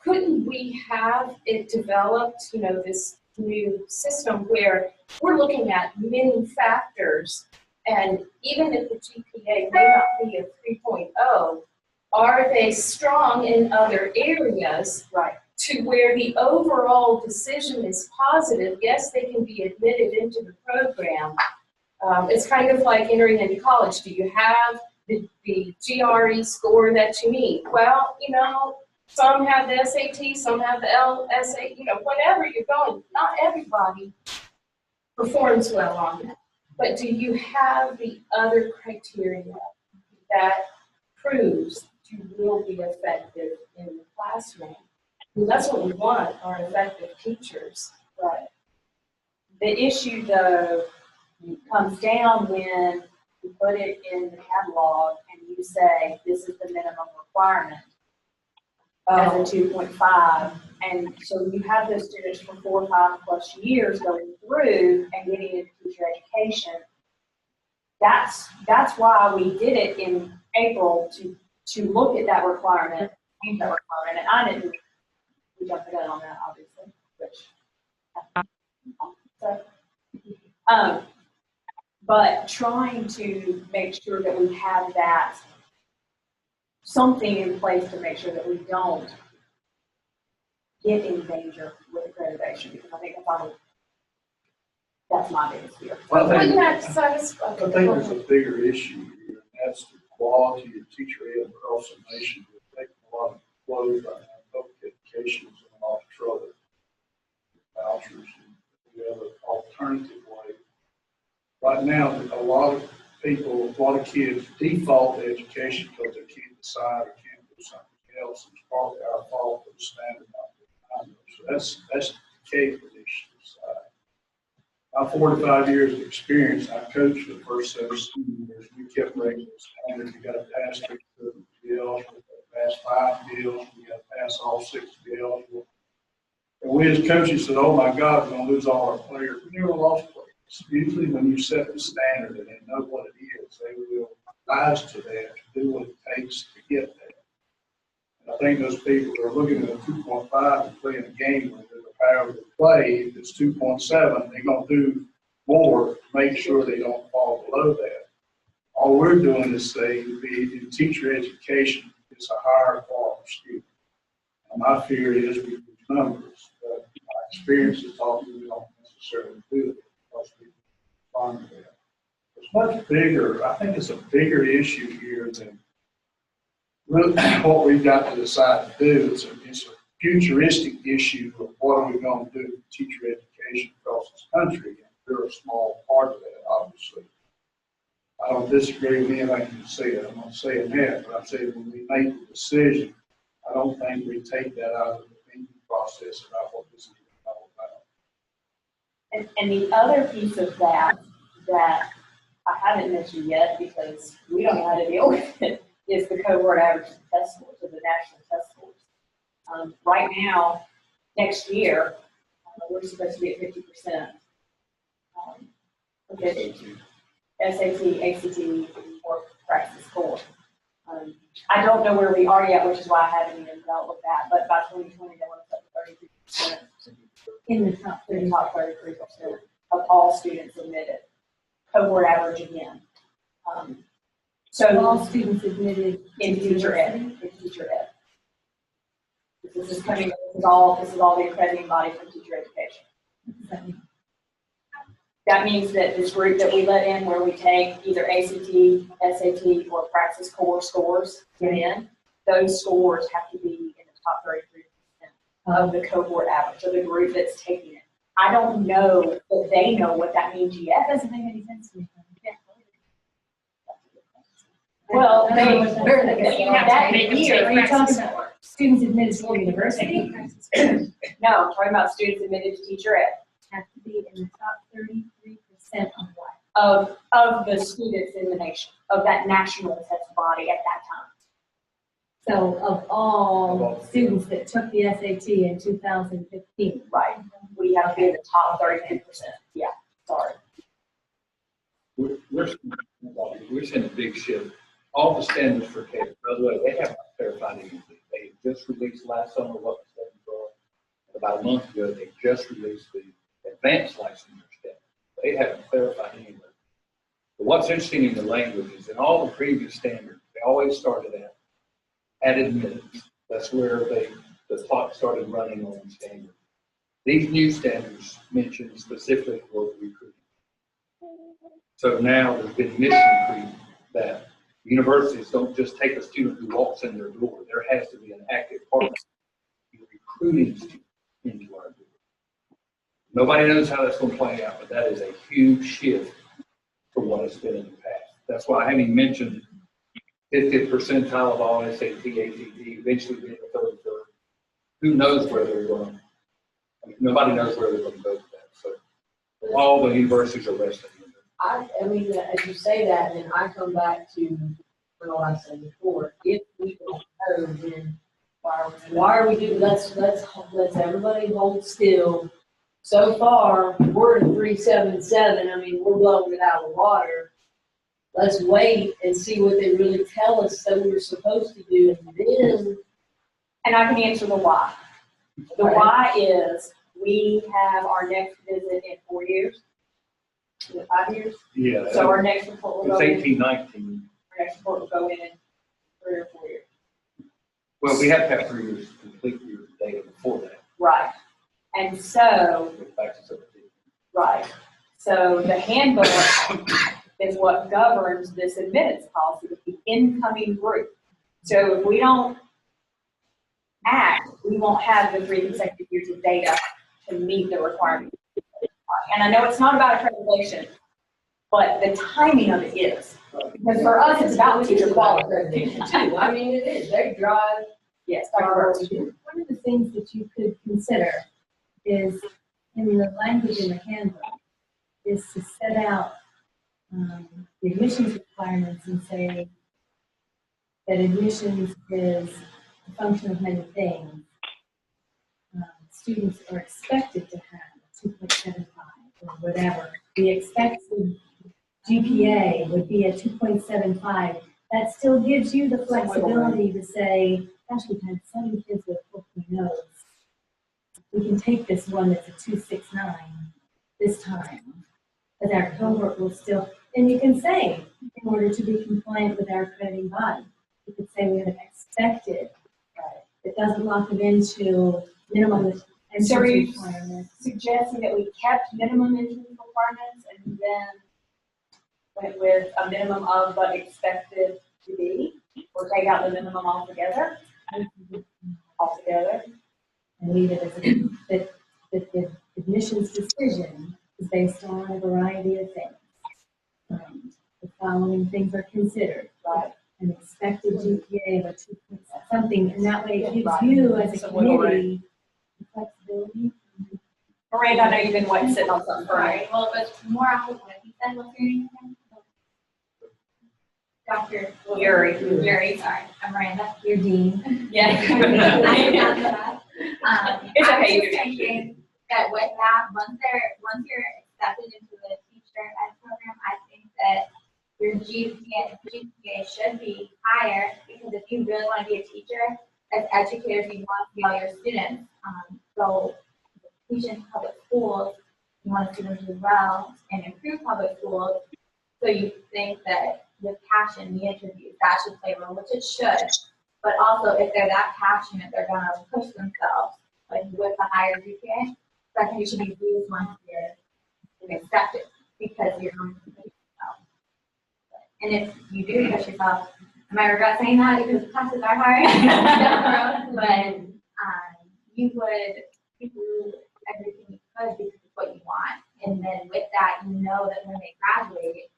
couldn't we have it developed, this new system where we're looking at many factors, and even if the GPA may not be a 3.0, are they strong in other areas, right, to where the overall decision is positive? Yes, they can be admitted into the program. It's kind of like entering into college. Do you have the GRE score that you need? Well, some have the SAT, some have the LSA, whatever you're going, not everybody performs well on that. But do you have the other criteria that proves you will be effective in the classroom? And that's what we want, are effective teachers. Right. The issue, though, comes down when you put it in the catalog and you say this is the minimum requirement as a 2.5, and so you have those students for 4 or 5+ years going through and getting into teacher education. That's why we did it in April to look at that requirement, and I didn't. We jumped the gun on that, obviously, but trying to make sure that we have that something in place to make sure that we don't get in danger with accreditation, because I think that's my biggest fear. Well, I think there's a bigger issue here, and that's the quality of teacher ed across the nation. We're taking a lot of clothes right now, public education is in a lot of trouble. Vouchers, and we have an alternative way. Right now, a lot of kids default to education because they can't decide or can't do something else. It's partly our fault for the standard not being. So that's the case with these side. My 45 years of experience, I coached for the first 7 student years. We kept raising the standard. You got to pass 6 bills, you got to pass 5 bills, you got to pass all 6 bills. And we as coaches said, oh my God, we're going to lose all our players. We never lost players. Usually when you set the standard and they know what it is, they will rise to that, do what it takes to get there. And I think those people are looking at a 2.5 and playing a game with it, or however they play. If it's 2.7, they're gonna do more to make sure they don't fall below that. All we're doing is saying in teacher education, it's a higher quality student. And my fear is we use numbers, but my experience is talking, we don't necessarily do it because we respond to that. It's much bigger. I think it's a bigger issue here than really what we've got to decide to do. It's a futuristic issue of what are we going to do with teacher education across this country. And we're a small part of that, obviously. I don't disagree with anything you said. I'm not saying that, but I'm saying when we make the decision, I don't think we take that out of the thinking process about what this is all about. And the other piece of that I haven't mentioned yet because we don't know how to deal with it is the cohort average of the test scores, of the national test scores. Right now, next year, we're supposed to be at 50%. SAT, ACT, or practice score. I don't know where we are yet, which is why I haven't even dealt with that, but by 2020, they want us up to 33%. In the top 33% of all students admitted. Cohort average again. So All students admitted in teacher ed. This is all the accrediting body for teacher education. That means that this group that we let in where we take either ACT, SAT, or Praxis core scores get in, those scores have to be in the top 33% of the cohort average, so the group that's taking it. I don't know if they know what that means yet. That doesn't make any sense to me. Well, that year, are you talking about students admitted to university? No, I'm talking about students admitted to teacher ed. Have to be in the top 33% of what? Of the students in the nation, of that national test body at that time. So of all students that took the SAT in 2015. Right. We have to be in the top 32%. Yeah, sorry. We're seeing a big shift. All the standards for K, by the way, they haven't clarified anything. They just released last summer what the standards are. About a month ago, they just released the advanced licensure standards. They haven't clarified any of it. But what's interesting in the language is in all the previous standards, they always started at admittance. That's where the clock started running on the standard. These new standards mention specifically for recruiting. So now there's been mission creep that universities don't just take a student who walks in their door. There has to be an active partner in recruiting students into our door. Nobody knows how that's going to play out, but that is a huge shift from what it's been in the past. That's why I haven't even mentioned 50th percentile of all SAT, ACT, eventually being the 33rd. Who knows where they're going? I mean, nobody knows where they're going to go with that. So all the universities are wrestling with it. I mean, as you say that, then I come back to what I said before. If we don't know, then why are we doing? Let's everybody hold still. So far, we're at 377. I mean, we're blowing it out of the water. Let's wait and see what they really tell us that we're supposed to do, and then. And I can answer the why. The why is we have our next visit in 4 years. Is it 5 years? Yeah. So our next report will go in. It's 18, 19. Our next report will go in 3 or 4 years. Well, we have to have 3 years to complete your data before that. Right. And so, right. So the handbook is what governs this admittance policy with the incoming group. So if we don't act, we won't have the 3 consecutive years of data to meet the requirements. And I know it's not about accreditation, but the timing of it is. Because for us, it's about teacher quality too. I mean, it is. They drive. Yes. One of the things that you could consider is in the language in the handbook is to set out the admissions requirements and say that admissions is a function of many things. Students are expected to have 2.75 or whatever. The expected GPA would be a 2.75. That still gives you the flexibility to say, gosh, we've had so many kids with 4.0s. We can take this one that's a 269 this time, but our cohort will still, and you can say, in order to be compliant with our accrediting body, you could say we have an expected, it doesn't lock them into minimum So are you entrance requirements. suggesting that we kept minimum entrance requirements and then went with a minimum of but expected to be, or take out the minimum altogether? Altogether? And leave it as a, that the admissions decision is based on a variety of things. The following things are considered, Right. An expected GPA of a 2 point something, and that way it gives you as a committee flexibility. Miranda, I know you've been sitting on something for a Sorry, well, but more off of what he said, what's your name again? Dr. Yuri, sorry, I'm Miranda. Your dean. Yeah. It's I was okay, you just can thinking that with that, once you're accepted into the teacher ed program, I think that your GPA should be higher, because if you really want to be a teacher, as educators, you want to see all your students go teach in public schools, you want to see them do well and improve public schools. So you think that with passion, the interviews, that should play a role, which it should. But also, if they're that passionate, they're going to push themselves, like with a higher GPA. So I think it should be used once you're accepted, because you're going to push yourself. And if you do push yourself, I might regret saying that because classes are hard, but you would do everything you could because it's what you want. And then with that, you know that when they graduate,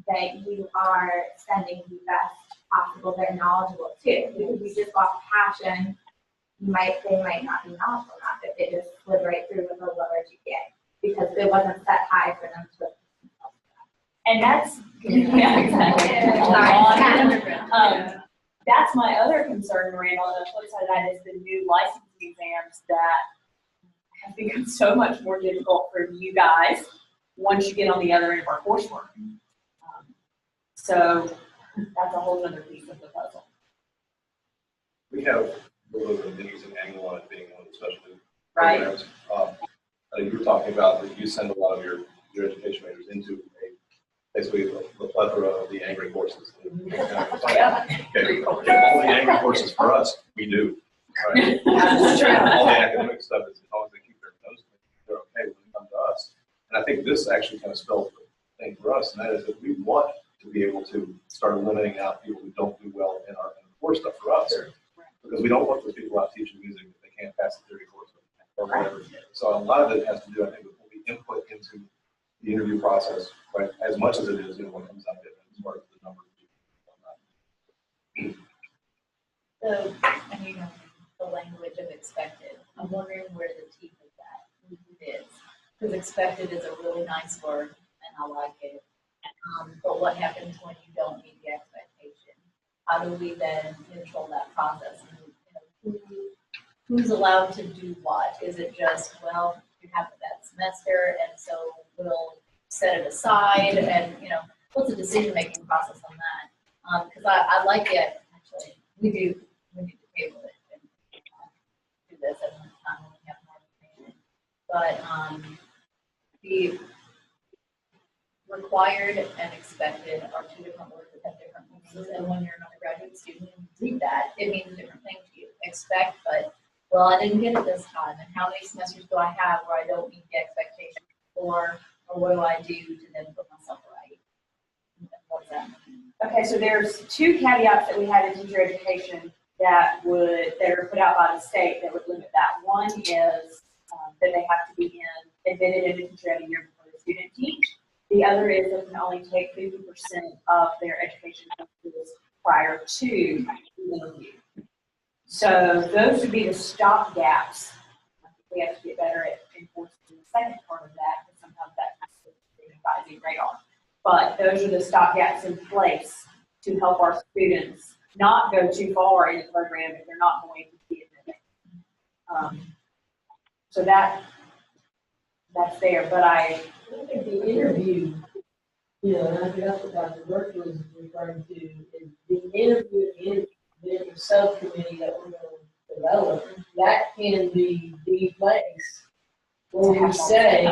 that you are sending the best possible, they're knowledgeable too. Because you just lost passion, they might not be knowledgeable enough if they just slid right through with a lower GPA, because it wasn't set high for them to. And that's, yeah, exactly. That's my other concern, Miranda, on the flip side of that is the new licensing exams that have become so much more difficult for you guys once you get on the other end of our coursework. So that's a whole other piece of the puzzle. We have a little bit of minis and annual on it being one of the specialty Right. programs. You were talking about that you send a lot of your education majors into basically the plethora of the angry courses. Okay, all the angry courses for us, we do. Right? All the academic stuff is, as long as they keep their nose clean, they're okay when they come to us. And I think this actually kind of spells the thing for us, and that is that we want to be able to start eliminating out people who don't do well in our core stuff for us. Because we don't want those people out teaching music if they can't pass the theory course or whatever. So a lot of it has to do, I think, with what we input into the interview process, right? As much as it is, what comes out of it as far as the number of people. So, and you know, the language of expected, I'm wondering where the teeth of that is. Because expected is a really nice word, and I like it. But what happens when you don't meet the expectation? How do we then control that process? And, you know, who's allowed to do what? Is it just, well, you have a bad semester, and so we'll set it aside, and, you know, what's the decision-making process on that? Because I like it, actually. We need to table it and do this at one time when we have more information. But the required and expected are two different words that have different meanings. And when you're an undergraduate student and you read that, it means a different thing to you. Expect, but, well, I didn't get it this time. And how many semesters do I have where I don't meet the expectation? Or what do I do to then put myself right? What does that mean? Okay, so there's two caveats that we have in teacher education that are put out by the state that would limit that. One is that they have to be admitted into teacher ed a year before the student teach. The other is they can only take 50% of their education courses prior to the interview. So those would be the stop gaps. We have to get better at enforcing the second part of that, because sometimes that can be advising radar. But those are the stop gaps in place to help our students not go too far in the program if they're not going to be admitted. So that's there, but I think the interview, you know, and I think that's what Dr. Burke was referring to, is the interview then the subcommittee that we're gonna develop, that can be the place where we say,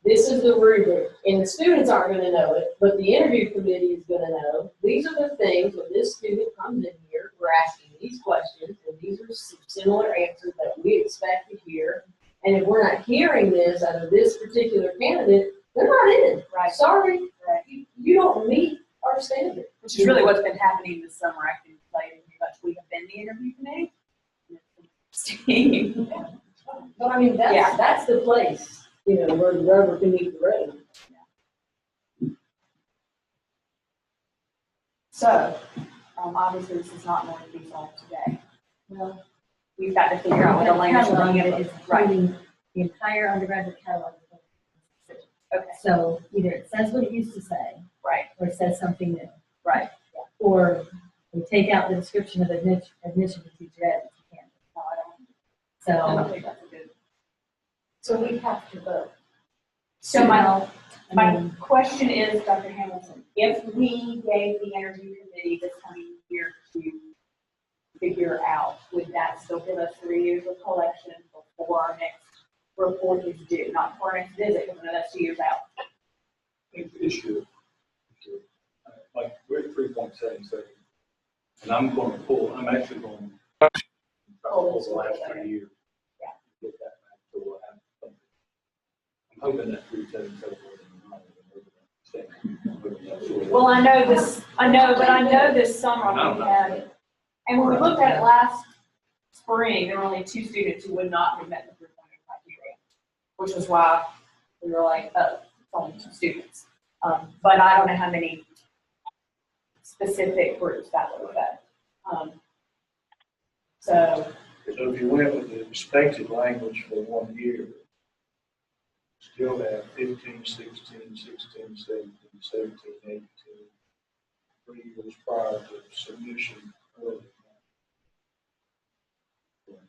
this is the rubric, and the students aren't gonna know it, but the interview committee is gonna know. These are the things, when this student comes in here, we're asking these questions, and these are some similar answers that we expect to hear. And if we're not hearing this out of this particular candidate, they're not in. Right. Sorry, Right. you don't meet our standard. Which is really what's been happening this summer. I can tell you how much we have been the interview committee. But I mean, that's the place, you know, where the rubber can meet the road. So, obviously this is not going to be solved today. Well, we've got to figure out what the language Catalog is. is Right. including the entire undergraduate catalog. Okay. So either it says what it used to say. Right. Or it says something new. Right. Or we take out the description of admission to teacher ed if you can. No, I don't So, think that's a good. So we have to vote. So my I question is, Dr. Hamilton, if we gave the interview committee this coming year to figure out, would that still give us 3 years of collection before our next report is due? Not before our next visit, because I know that's 2 years out. It should. Like, we're at 3.77, and I'm actually going to pull the last 3 years. Yeah. Get that back, so we'll have something. I'm hoping that 3.77 Well, I know this summer we had, and when we looked at it last spring, there were only 2 students who would not have met the 3.0 criteria, which was why we were like, oh, it's only 2 students. But I don't know how many specific groups that would affect. So if you went with the expected language for 1 year, still have 15, 16, 16, 17, 17, 18, 3 years prior to submission early.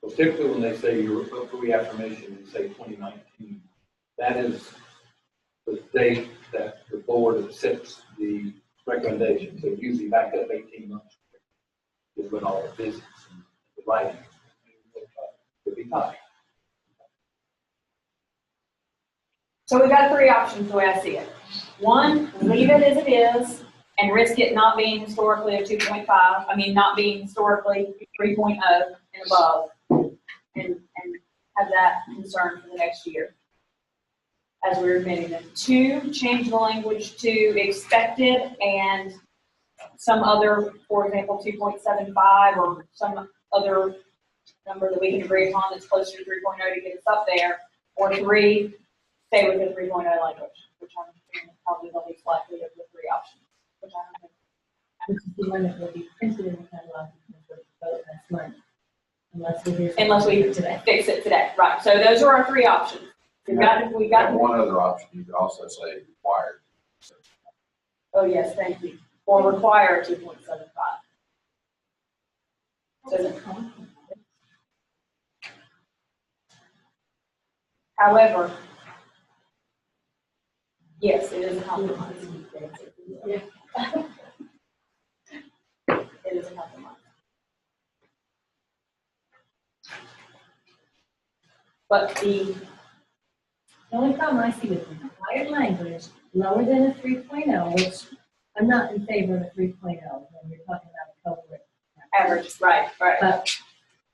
Well, typically when they say you're up for reaffirmation and say 2019, that is the date that the board accepts the recommendation. So usually back up 18 months is when all the visits and the writing would be tied. So we've got 3 options the way I see it. 1, leave it as it is and risk it not being historically a 2.5, not being historically 3.0 and above, and have that concern for the next year as we're admitting them. 2, change the language to expected and some other, for example, 2.75 or some other number that we can agree upon that's closer to 3.0 to get us up there. Or 3, stay with the 3.0 language, which I'm thinking is probably the least likely of the 3 options, which I don't think. which is the one that will be printed in the catalog because we'll vote next month. Unless we Fix it today, right? So those are our 3 options. We've got. And one other option, you could also say required. Oh yes, thank you. Or require 2.75. So, however, yes, it is a compromise. Yeah. It is a compromise. But the only problem I see with the required language, lower than a 3.0, which I'm not in favor of a 3.0 when you're talking about a cohort. Average, right. But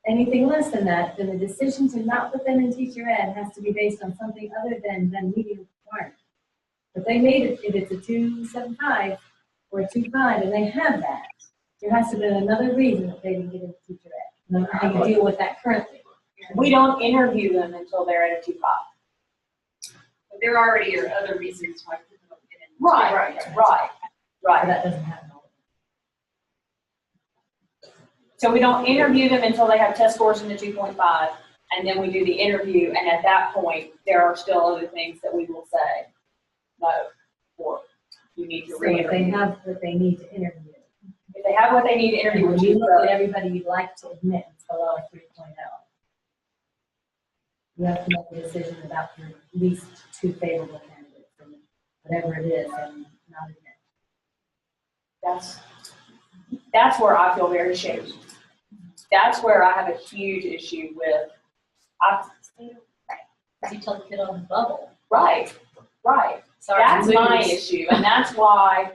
anything less than that, then the decision to not put them in teacher ed has to be based on something other than meeting requirement. If they made it, if it's a 2.75 or a 2.5 and they have that, there has to be another reason that they didn't get into teacher ed. And I'm not going to deal with that currently. We don't interview them until they're at a 2.5. But there already are other reasons why people don't get in. Right. That doesn't happen. So we don't interview them until they have test scores in the 2.5, and then we do the interview, and at that point, there are still other things that we will say, no, or you need to re-interview. So if they have what they need to interview. If they have what they need to interview, when you look at everybody you'd like to admit, it's below a 3.0. You have to make a decision about your least 2 favorable candidates, and whatever it is, and not admit. That's where I feel very shaky. That's where I have a huge issue with, You tell the kid on the bubble. right. Sorry, That's my lose. issue, and that's why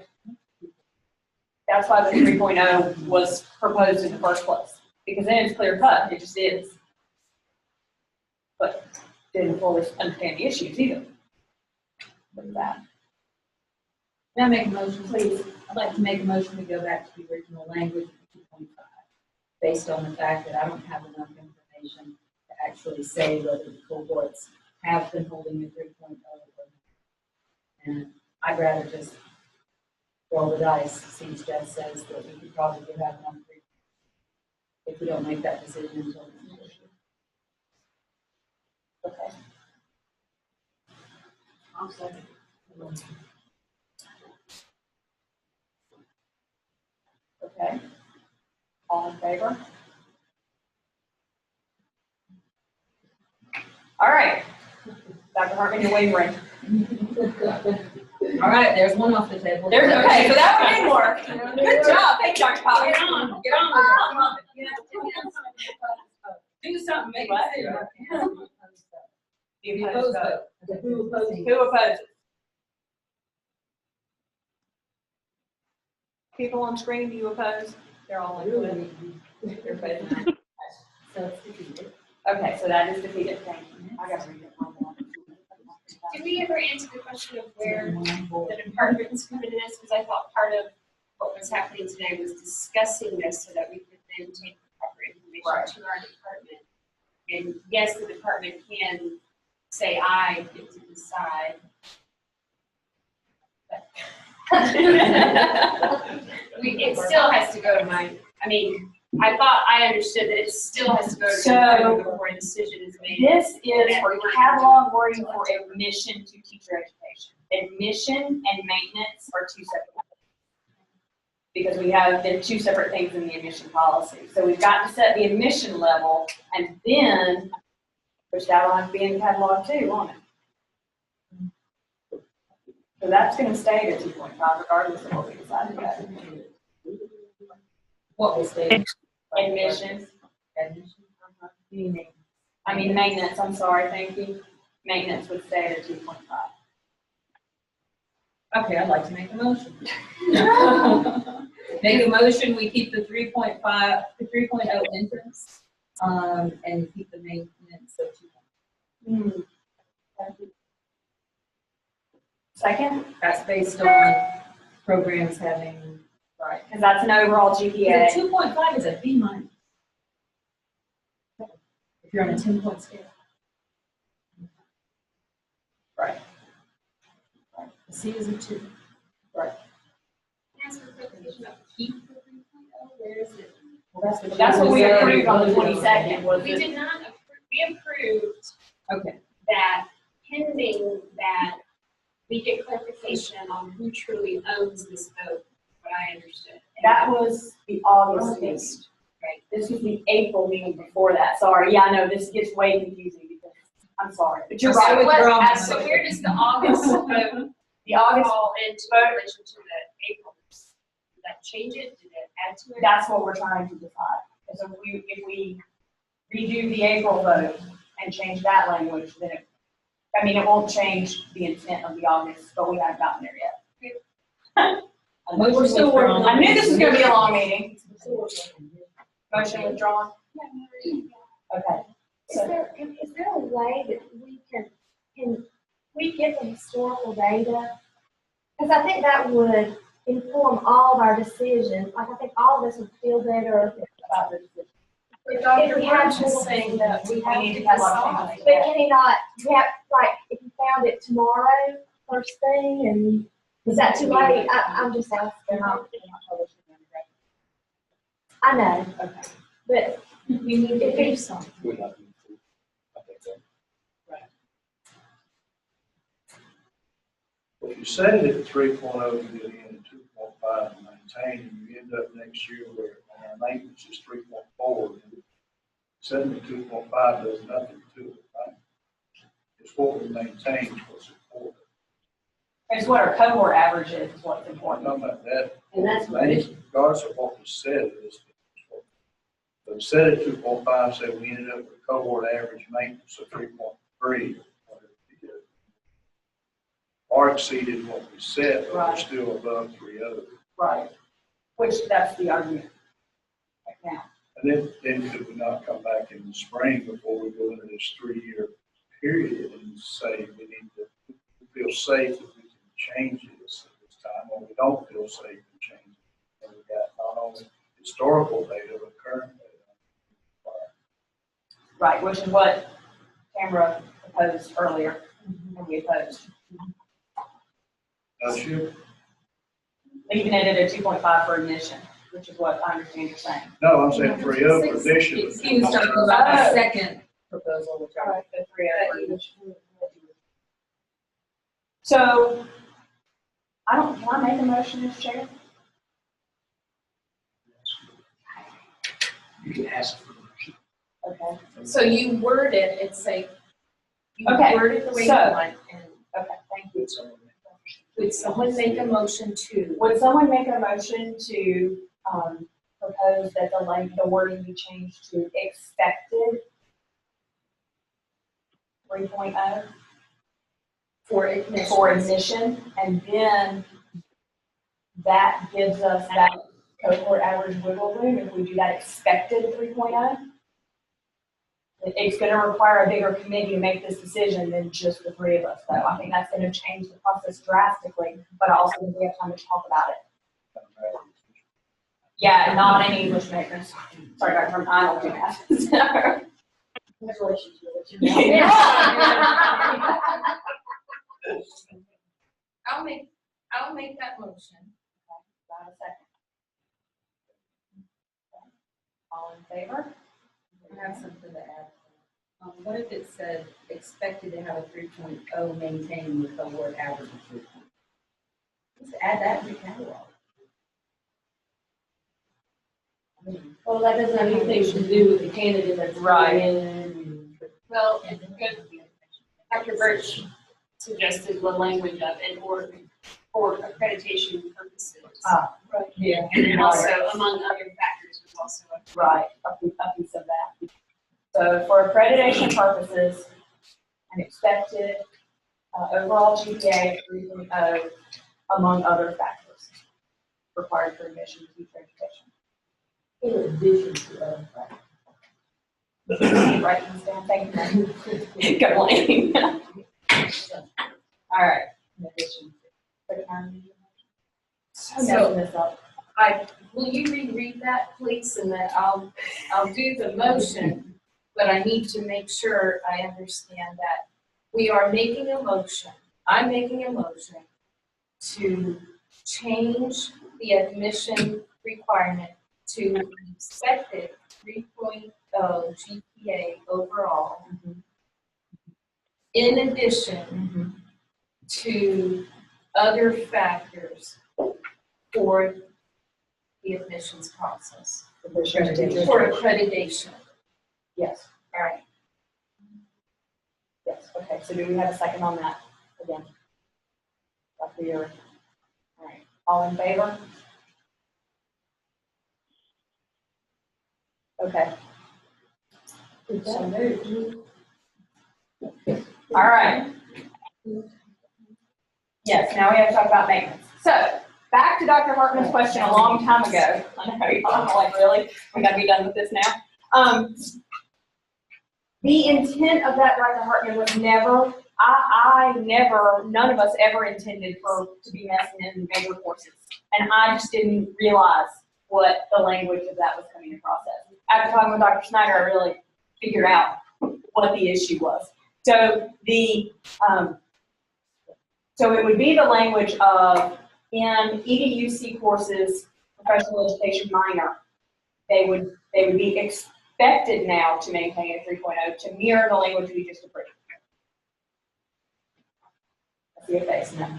the 3.0 was proposed in the first place, because then it's clear cut, it just is. But didn't fully understand the issues either. With that. May I make a motion, please? I'd like to make a motion to go back to the original language of 2.5, based on the fact that I don't have enough information to actually say whether the cohorts have been holding the 3.0. And I'd rather just roll the dice, since Jeff says that we could probably have enough if we don't make that decision until next year. Okay. I'll second. Okay. All in favor? All right. Dr. Hartman, you're wavering. All right, there's one off the table. There's, okay, so that one didn't work. Good job. Thank you, Dr. Potter. Get on. Do something, make it The The opposed opposed vote. vote. Who opposes? Who opposes? People on screen, do you oppose? They're all in. They're opposing. So it's defeated. Okay, so that is defeated. Thank you. I got to read it. Did we ever answer the question of where the departments come into this? Because I thought part of what was happening today was discussing this so that we could then take the proper information to our department. And yes, the department can say, I get to decide. But it still has to go to I thought I understood that it still has to go to the department before a decision is made. This is for catalog wording for admission to teacher education. Admission and maintenance are two separate things. Because we have the two separate things in the admission policy. So we've got to set the admission level, and then, which that'll have to be in the catalog too, won't it? So that's going to stay at 2.5 regardless of what we decide to do. What will stay? Admissions. Maintenance, I'm sorry, thank you. Maintenance would stay at 2.5. Okay, I'd like to make a motion. Make a motion, we keep the 3.5, the 3.0 entrance, and keep the maintenance at 2.5. Second? That's based on programs having. Right, because that's an overall GPA. The 2.5 is a B minus. If you're on a 10-point scale. Right. The C is a 2. Right. Ask for clarification about keep the 3.0, where is it? Well, that's what we approved on the 22nd. Was We did not approve, we approved Okay. that pending that we get clarification on who truly owns this vote, what I understood. That was the August meeting. Right. This was the April meeting before that. Sorry, yeah, I know, this gets way confusing because, I'm sorry, but you're right. So where does the August vote The August fall into relation to the April? Did that change it? Did it add to it? That's what we're trying to decide. So if we redo the April vote and change that language, then it won't change the intent of the August, but we haven't gotten there yet. We're still working on it. I knew this was gonna be a long meeting. Motion withdrawn? Okay. Is there a way that we can we get the historical data? Because I think that would inform all of our decisions. Like, I think all of us would feel better about the decision. If we had just saying that we have to decide. But can he not, if you found it tomorrow, first thing, and is that too late? I'm just asking. I know, but we need to do something. If you set it at 3.0, you get in at 2.5 and maintain, and you end up next year where our maintenance is 3.4, and setting at 2.5 does nothing to it, right? It's what we maintain, is what's important. It's what our cohort average is what's important. Talking about that, And that's what it is. regardless of what was said, But instead of 2.5, say we ended up with a cohort average maintenance of 3.3. Far exceeded what we said, but we're Right. still above 3 others. Right. Which, that's the argument right now. And then could we not come back in the spring before we go into this 3-year period and say we need to feel safe that we can change this at this time, or we don't feel safe and change it? And we got not only historical data, but current data. Right, which is what Tamara proposed earlier, and we opposed. Don't you? Leaving it at a 2.5 for admission, which is what I understand you're saying. No, I'm saying 3-0 for addition. He was talking about the second proposal, which All right, the 3 for admission. So, can I make a motion as chair? You can ask for permission. Okay. So you word it and say, you Okay, word it the way you so- want, and Okay, thank you. would someone make a motion to? Would someone make a motion to propose that the wording be changed to expected 3.0 For admission. for admission, and then that gives us that cohort average wiggle room if we do that expected 3.0? It's going to require a bigger committee to make this decision than just the 3 of us, though. I think that's going to change the process drastically, but I also think we have time to talk about it. Yeah, not any English majors. Sorry, Dr. Herman, I don't do math. Congratulations, George. I'll make that motion. Got a second. All in favor? I have something to add. What if it said expected to have a 3.0 maintained with cohort average of 3.0? Just add that in the catalog. Well, that doesn't have anything to do with the candidate that's Right. coming in. Well, Dr. Birch suggested the language of and or for accreditation purposes. Right. Yeah. And then also, among other factors, was also a Right, a piece of that. So for accreditation purposes, an expected overall GPA of 3.0 among other factors required for admission to teacher education. In addition to other factors. Write these down, thank you. Good morning. All right, in addition. So- This up. Will you reread that, please, and then I'll do the motion, but I need to make sure I understand that we are making a motion, I'm making a motion to change the admission requirement to expected 3.0 GPA overall. In addition to other factors for the admissions process. For accreditation. Yes, all right. Yes, okay, so do we have a second on that again? Dr. Uri. All right, all in favor? Okay. All right. Yes, now we have to talk about maintenance. So, back to Dr. Hartman's question a long time ago. I know you're like, really? We gotta be done with this now. The intent of that, Dr. Hartman, was never, none of us ever intended to be messing in major courses. And I just didn't realize what the language of that was coming across as. After talking with Dr. Snyder, I really figured out what the issue was. So so it would be the language of, in EDUC courses, professional education minor, they would be expected now to maintain a 3.0 to mirror the language we just approved. I see your face now.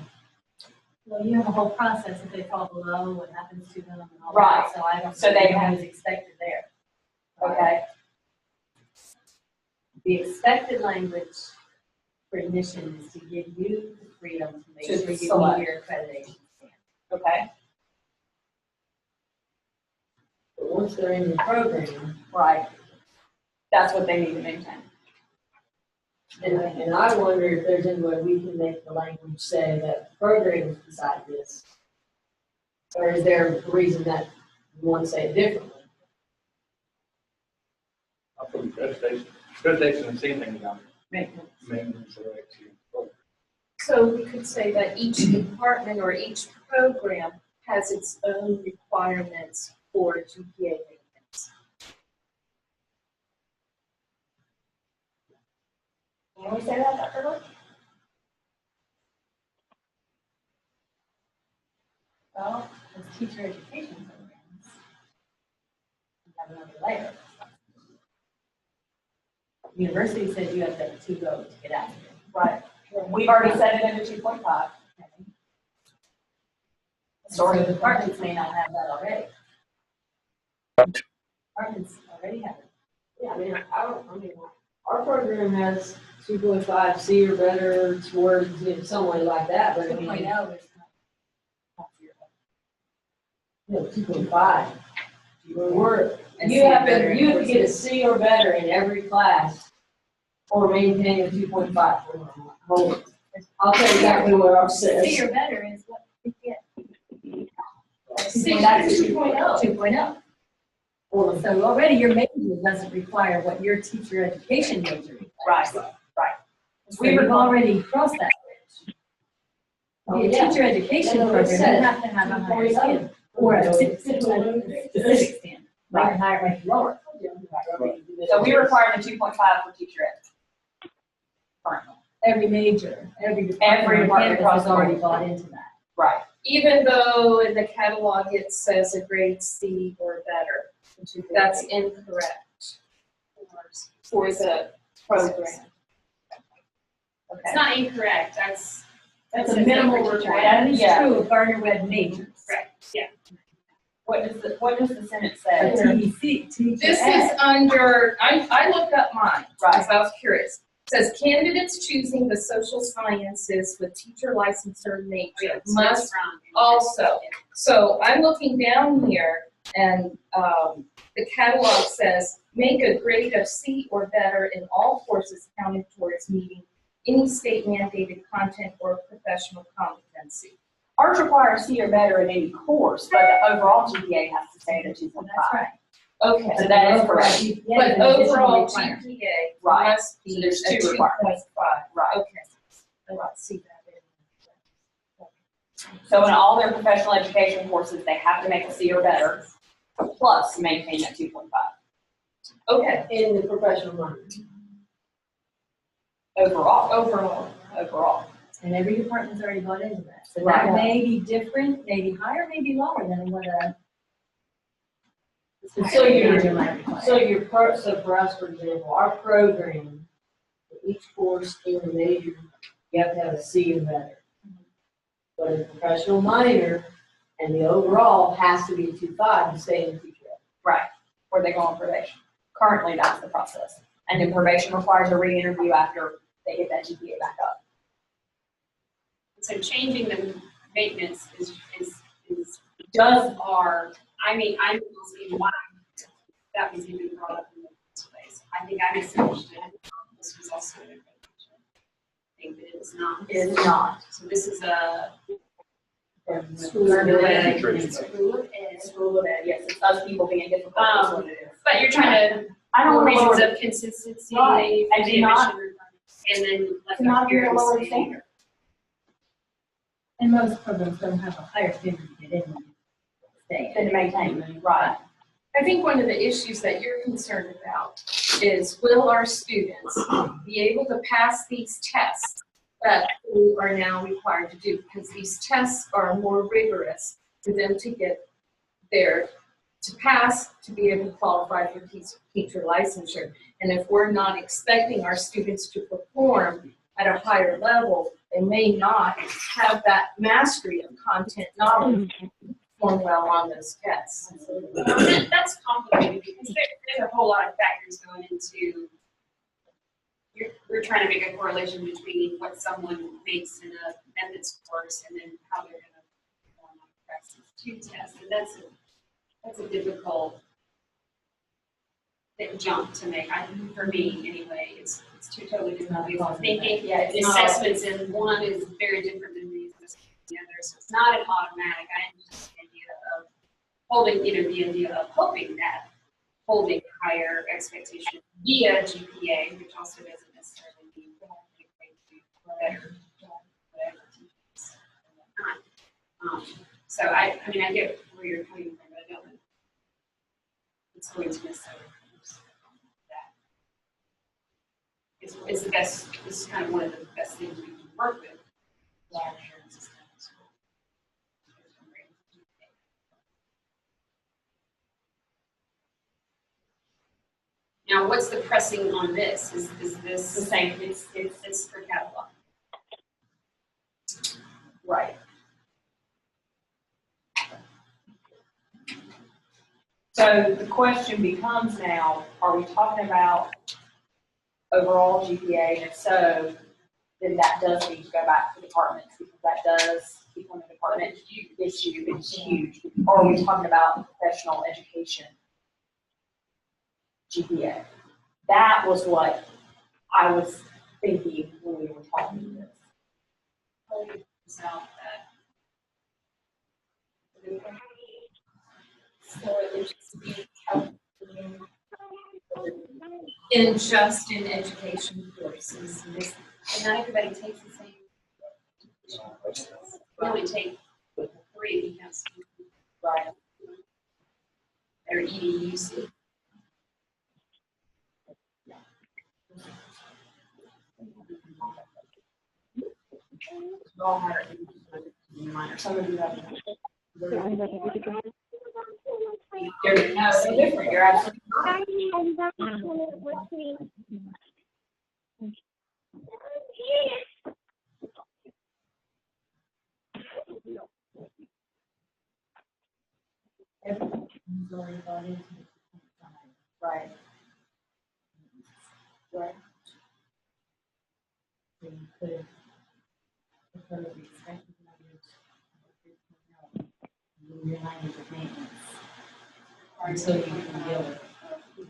Well, you have a whole process if they fall below, what happens to them and all Right. that. So I don't. So they see have- what is expected there. Okay. The expected language for admission is to give you the freedom to make To sure you select. meet your accreditation. Okay. But once they're in the program, Right. That's what they need to maintain. and I wonder if there's any way we can make the language say that the program is beside this. Or is there a reason that you want to say it differently? I'll put accreditation and the same thing about Maintenance. maintenance or activity. So we could say that each department or each program has its own requirements for GPA maintenance. Can we say that, Dr. Bush? Well, as teacher education programs, we have another layer. University says you have to have 2 votes to get out of here. Right. We've already set it into 2.5. So departments may not have that already. Departments already have it. Yeah, I mean, our program has 2.5 C or better towards, some way like that, but I mean. 2.0 is not zero. No, 2.5. And You C or have better to, you have to in get a C or better in every class or maintain a 2.5. Hold on. I'll tell you exactly what ours says. C or better is what we get. C, That's 2.0. 2.0. So already your major doesn't require what your teacher education major requires. Right. So we've already crossed that bridge. Oh, The yeah. teacher education Yeah, no, it program, you says have to have a higher 2.0. standard. Or a specific standard. Right, higher, right, lower. So we require the 2.5 for teacher ed. Currently. Every major, every Every department department has across already the bought into that. Right. Even though in the catalog it says a grade C or better, that's incorrect for the program. It's not incorrect, that's. That's a minimal requirement. That is true of Gardner-Webb majors. Correct, yeah. What does the sentence say? This is under, I looked up mine, because I was curious. It says candidates choosing the social sciences with teacher licensure major must also. So I'm looking down here and the catalog says, make a grade of C or better in all courses counted towards meeting any state mandated content or professional competency. Ours requires C or better in any course, but the overall GPA has to stay at 2.5. That's right. Okay. So that is correct. But overall GPA Right. must be So there's a 2 requirements. 2.5. Right. Okay. I don't see that in. So in all their professional education courses, they have to make a C or better, plus maintain that 2.5. Okay. In the professional minor. Overall. And every department's already bought into that. So Right. that may be different, maybe higher, maybe lower than what a. So major might require. so for us, for example, our program, for each course in the major, you have to have a C or better. But a professional minor and the overall has to be 2.5 to stay in teacher ed. Right. Or they go on probation. Currently, that's the process. And then probation requires a re-interview after they get that GPA back up. So changing the maintenance is Does I mean, I don't see why that was even brought up in the first place. I think I misunderstood. This was also an information. I think that it's not. It is not. So this is a School of ed. School of ed, yes, it's us people being difficult, that's what it is. but you're trying to, I don't for want to lower reasons it. of consistency, Right. for the not- admission requirements, and then let To not the be a parents lower say- standard. And most programs don't have a higher standard to get in than stay. Than to maintain, right. I think one of the issues that you're concerned about is will our students be able to pass these tests that we are now required to do? Because these tests are more rigorous for them to get there, to pass, to be able to qualify for teacher licensure. And if we're not expecting our students to perform at a higher level, they may not have that mastery of content knowledge to perform well on those tests. That's complicated because there's a whole lot of factors going into, we're trying to make a correlation between what someone makes in a methods course and then how they're going to perform on practice 2 tests. And that's a difficult jump to make. For me, anyway, it's two totally different ways of thinking. Yeah, The assessments in one is very different than the assessments in the other, so it's not an automatic. I understand the idea of holding, the idea of hoping that holding higher expectations via GPA, which also doesn't necessarily mean better, whatever teachers and whatnot. So I get where you're coming from, but I don't know it's going to necessarily produce that. It's the best, it's kind of one of the best things we can work with. Now, what's the pressing on this? Is this The same, it's for catalog? right. So the question becomes now, are we talking about overall GPA? And if so, then that does need to go back to departments because that does become a department issue. It's huge. Or are we talking about professional education GPA? That was what I was thinking when we were talking this. So it would just be in education courses. And not everybody takes the same. We only take 3 because Right. they're EDUC. We all have it in minor. Some of you have it. No, they're different. You're absolutely right. Everything's already gone into the Right. Right. so you could propose the expected numbers of your language of maintenance. Until you can deal with it.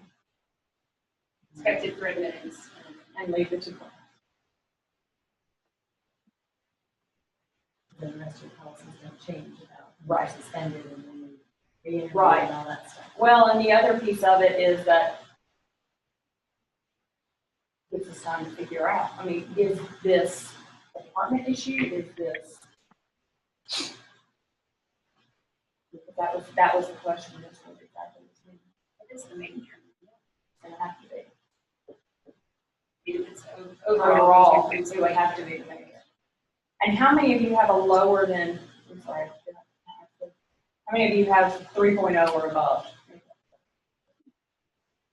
Expected for admittance. And leave it to them. The rest of your policies don't change about Right. suspended and then you re-interview Right. and all that stuff. Well, and the other piece of it is that gives us time to figure out. I mean, is this a department issue? Is this? That was the question. This was exactly the same. What is the major? It's gonna have to be. If it's Overall, it would have to be the major. And how many of you have a lower than, I'm sorry, how many of you have 3.0 or above?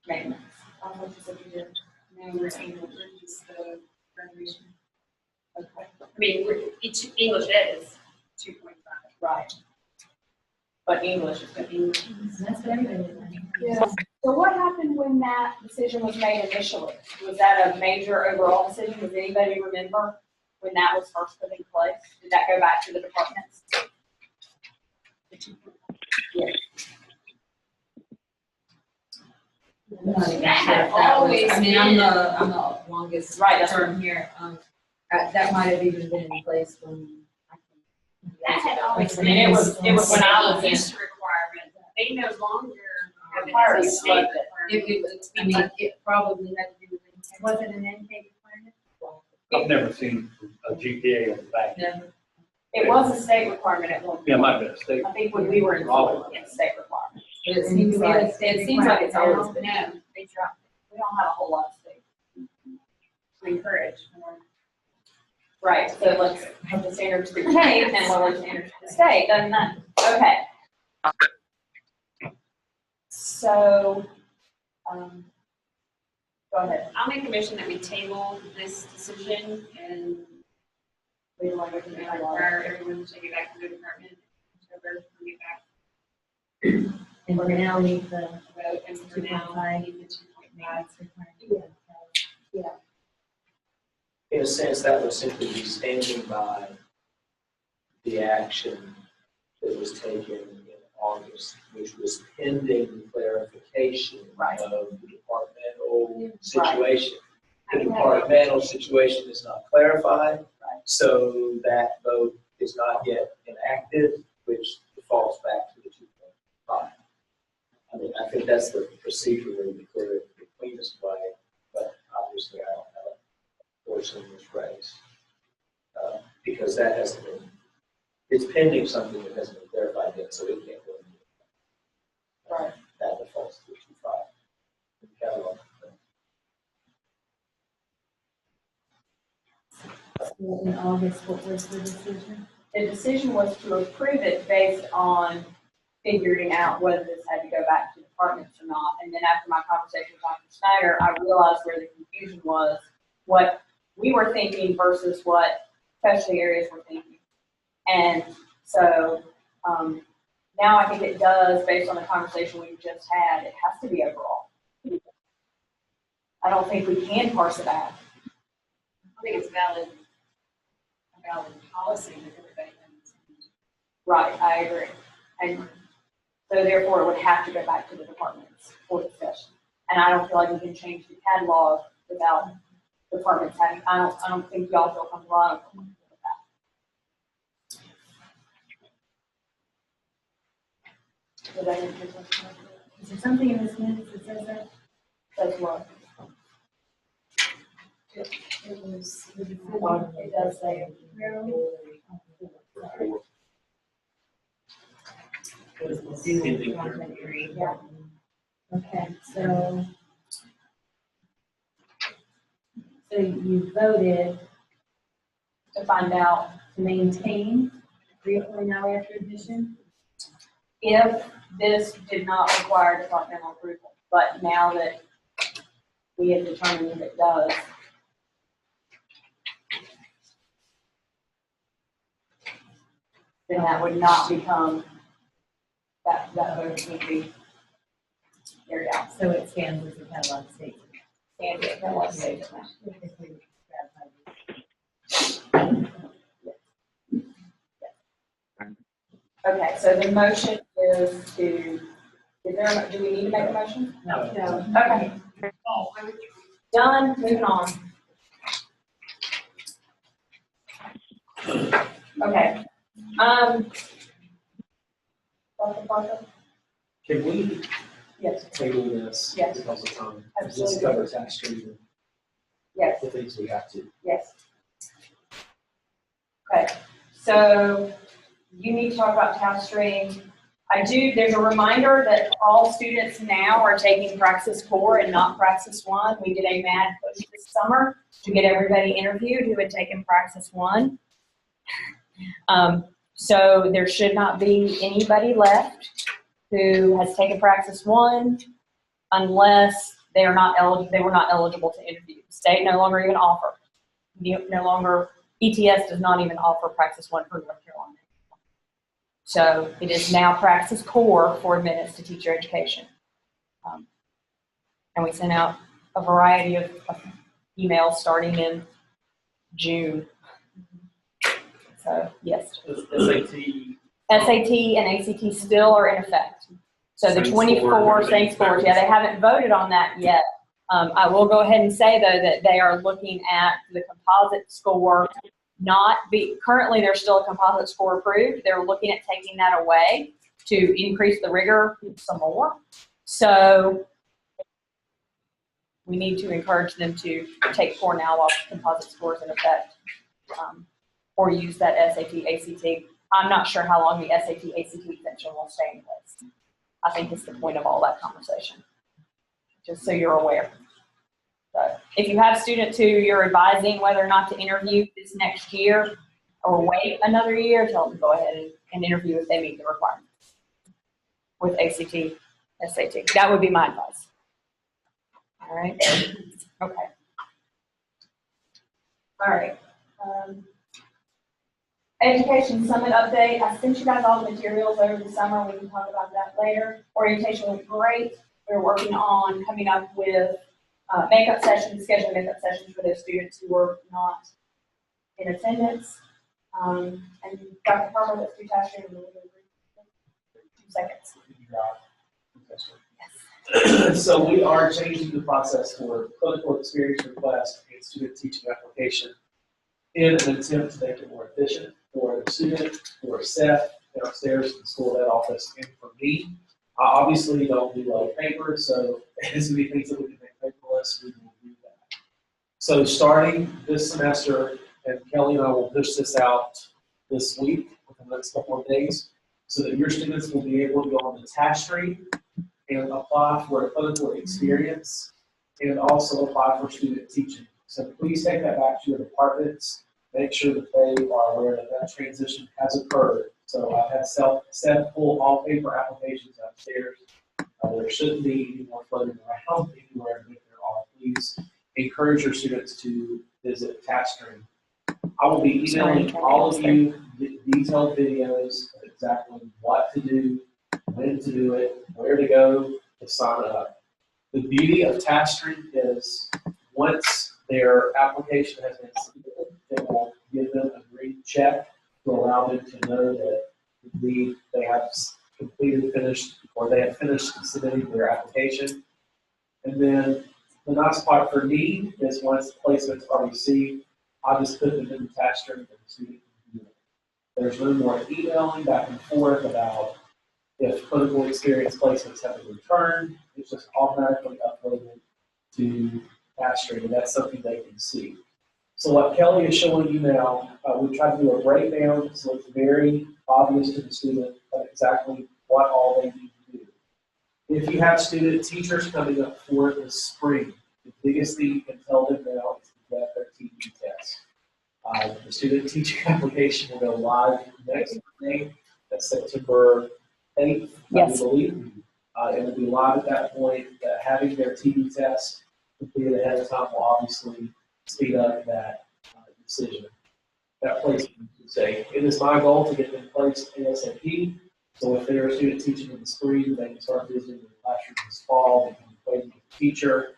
Maintenance. How much is it you did? No, we're just the graduation. Okay. I mean, each English is 2.5. Right. But English is good. English. That's what everybody is. Yeah. So what happened when that decision was made initially? Was that a major overall decision? Does anybody remember when that was first put in place? Did that go back to the departments? Yes. I'm not even That sure had if that always was, I mean, been- I'm the longest Right, that's term here. That might have even been in place when. That had always I mean, it was when I was in. Use requirement. They no longer have it Require as a it. state requirement. It was, I mean, it probably had to do with. Was it an NK requirement? I've never seen a GPA on the back. Never. It was a state requirement at one point. Yeah, it might have been a state. I think when we were in school, it's a state requirement. But it seems like, it's always been. No, they dropped it. We don't have a whole lot of state. To encourage more. Right, so let's have the standards be changed and lower the standards for the state, doesn't that? Okay. So, go ahead. I'll make a motion that we table this decision and We don't want to go to the require everyone to take it back to the department. Whichever, bring it back. And for now, leave the Vote and for now, 2.5. leave the 2.5. requirement. In a sense, that would simply be standing by the action that was taken in August, which was pending clarification of the department departmental situation. The departmental situation is not clarified, so that vote is not yet enacted, which defaults back to the 2.5. I mean, I think that's the procedurally the cleanest way, but obviously I don't have a voice in this race. Because that hasn't been, it's pending something that hasn't been clarified yet, so it can't go into it. Right. That defaults to the 2.5. In August, what was the decision? The decision was to approve it based on figuring out whether this had to go back to departments or not. And then after my conversation with Dr. Snyder, I realized where the confusion was, what we were thinking versus what specialty areas were thinking. And so now I think it does, based on the conversation we just had, it has to be overall. I don't think we can parse it out. I think it's a valid policy that everybody has. Right, I agree. And so therefore it would have to go back to the departments for discussion. And I don't feel like we can change the catalog without departments having, I don't think y'all feel comfortable with that. Did I answer your question? Is there something in this minutes that says that? That's what. It was, It does say. Yeah. Okay, so you voted To find out to maintain 3.0 after addition? if this did not require departmental approval, but now that we have determined that it does, then that would not become, that vote would be carried out. So it stands as a catalog statement. And it was saved. Okay, so the motion is to, do we need to make a motion? No. Okay. Done, moving on. Okay. Dr. Parker? Can we Yes. table this? Yes. Because of time. Absolutely. Just cover tax street Yes. and the things we have to. Yes. Okay, so you need to talk about task stream. There's a reminder that all students now are taking Praxis 4 and not Praxis 1. We did a mad push this summer to get everybody interviewed who had taken Praxis 1. So there should not be anybody left who has taken Praxis 1 unless they were not eligible to interview. The state no longer even offer. No longer, ETS does not even offer Praxis 1 for North Carolina. So it is now Praxis Core for admittance to teacher education. And we sent out a variety of emails starting in June. So yes. SAT and ACT still are in effect. So the Same 24, score, same scores, yeah, they haven't voted on that yet. I will go ahead and say though that they are looking at the composite score, currently there's still a composite score approved. They're looking at taking that away to increase the rigor some more. So we need to encourage them to take core now while composite scores in effect, or use that SAT, ACT. I'm not sure how long the SAT, ACT exemption will stay in place. I think it's the point of all that conversation, just so you're aware. So if you have students who you're advising whether or not to interview this next year or wait another year, tell them to go ahead and interview if they meet the requirements with ACT, SAT. That would be my advice. All right. Okay. All right. Education Summit update. I sent you guys all the materials over the summer. We can talk about that later. Orientation was great. We're working on coming up with makeup sessions, scheduling makeup sessions for those students who were not in attendance. And Dr. Parker, let's do task stream. 2 seconds. Yes. So we are changing the process for clinical experience request and student teaching application in an attempt to make it more efficient for the student, for Seth downstairs in the school head office, and for me. I obviously don't do a lot of paper, so as many things that we can make paperless, we will do that. So starting this semester, and Kelly and I will push this out this week, within the next couple of days, so that your students will be able to go on the task stream and apply for a clinical experience and also apply for student teaching. So please take that back to your departments. Make sure that they are aware that that transition has occurred. So I've had Seth pull all paper applications upstairs. There shouldn't be any more floating around anywhere, and if there are, please encourage your students to visit TaskStream. I will be emailing all of you detailed videos of exactly what to do, when to do it, where to go to sign up. The beauty of TaskStream is once their application has been submitted, it will give them a green check to allow them to know that indeed they have completed, finished, or they have finished submitting their application. And then the nice part for me is once placements are received, I just put them in the TaskStream and the student can view it. There's no more emailing back and forth about if clinical experience placements have been returned. It's just automatically uploaded to TaskStream, and that's something they can see. So what Kelly is showing you now, we try to do a breakdown so it's very obvious to the student of exactly what all they need to do. If you have student teachers coming up for the spring, the biggest thing you can tell them now is to get their TB test. The student teaching application will go live next Monday. That's September 8th, I believe. It will be live at that point. Having their TB test completed ahead of time will obviously speed up that decision. That placement would say, it is my goal to get them placed ASAP. So if they're a student teaching in the spring, they can start visiting the classroom this fall. They can be acquainted with the teacher,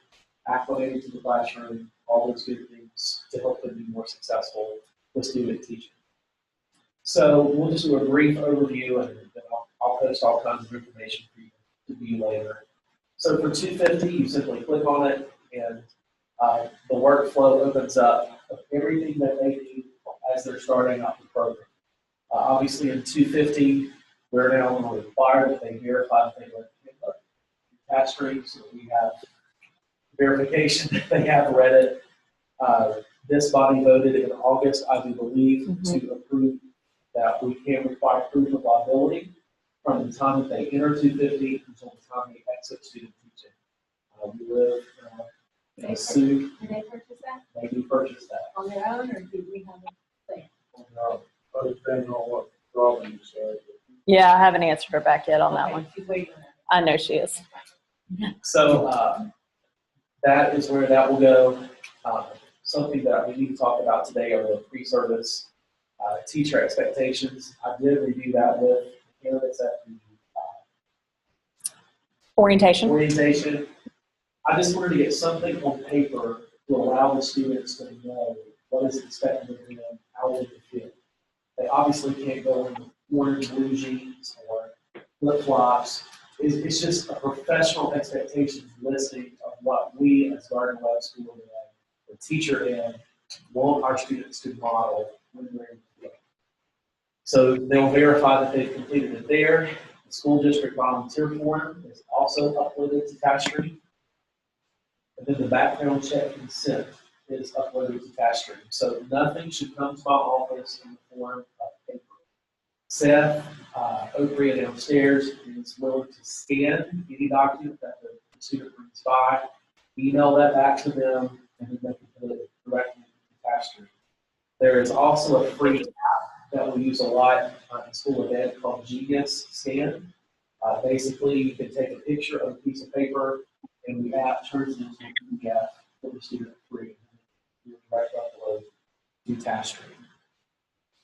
acclimated to the classroom, all those good things to help them be more successful with student teaching. So we'll just do a brief overview, and then I'll post all kinds of information for you to view later. So for 250, you simply click on it, and the workflow opens up of everything that they need as they're starting out the program. Obviously, in 250, we're now going to require that they verify that they read the task stream, so we have verification that they have read it. This body voted in August, I do believe, to approve that we can require proof of liability from the time that they enter 250 until the time they exit student teaching. We live in a suit. Did they purchase that? They do purchase that. On their own, or did we have a thing? On their own. Depending on what problem you say. Yeah, I haven't answered her back yet on that one. She's waiting on that. I know she is. So that is where that will go. Something that we need to talk about today are the pre-service teacher expectations. I did review that with the candidates at the orientation. I just wanted to get something on paper to allow the students to know what is expected of them, how they feel. They obviously can't go in orange blue jeans or flip-flops. It's just a professional expectations listing of what we as Gardner Webb School and the teacher in want our students to model when they're in the field. So they'll verify that they've completed it there. The school district volunteer form is also uploaded to TaskStream. And then the background check consent is uploaded to TaskStream. So nothing should come to my office in the form of paper. Seth Opria downstairs is willing to scan any document that the student brings by, email that back to them, and then they can put it directly to TaskStream. There is also a free app that we use a lot in school event called Genius Scan. Basically, you can take a picture of a piece of paper, and the app turns it into a PDF for the student free. You direct upload to TaskStream.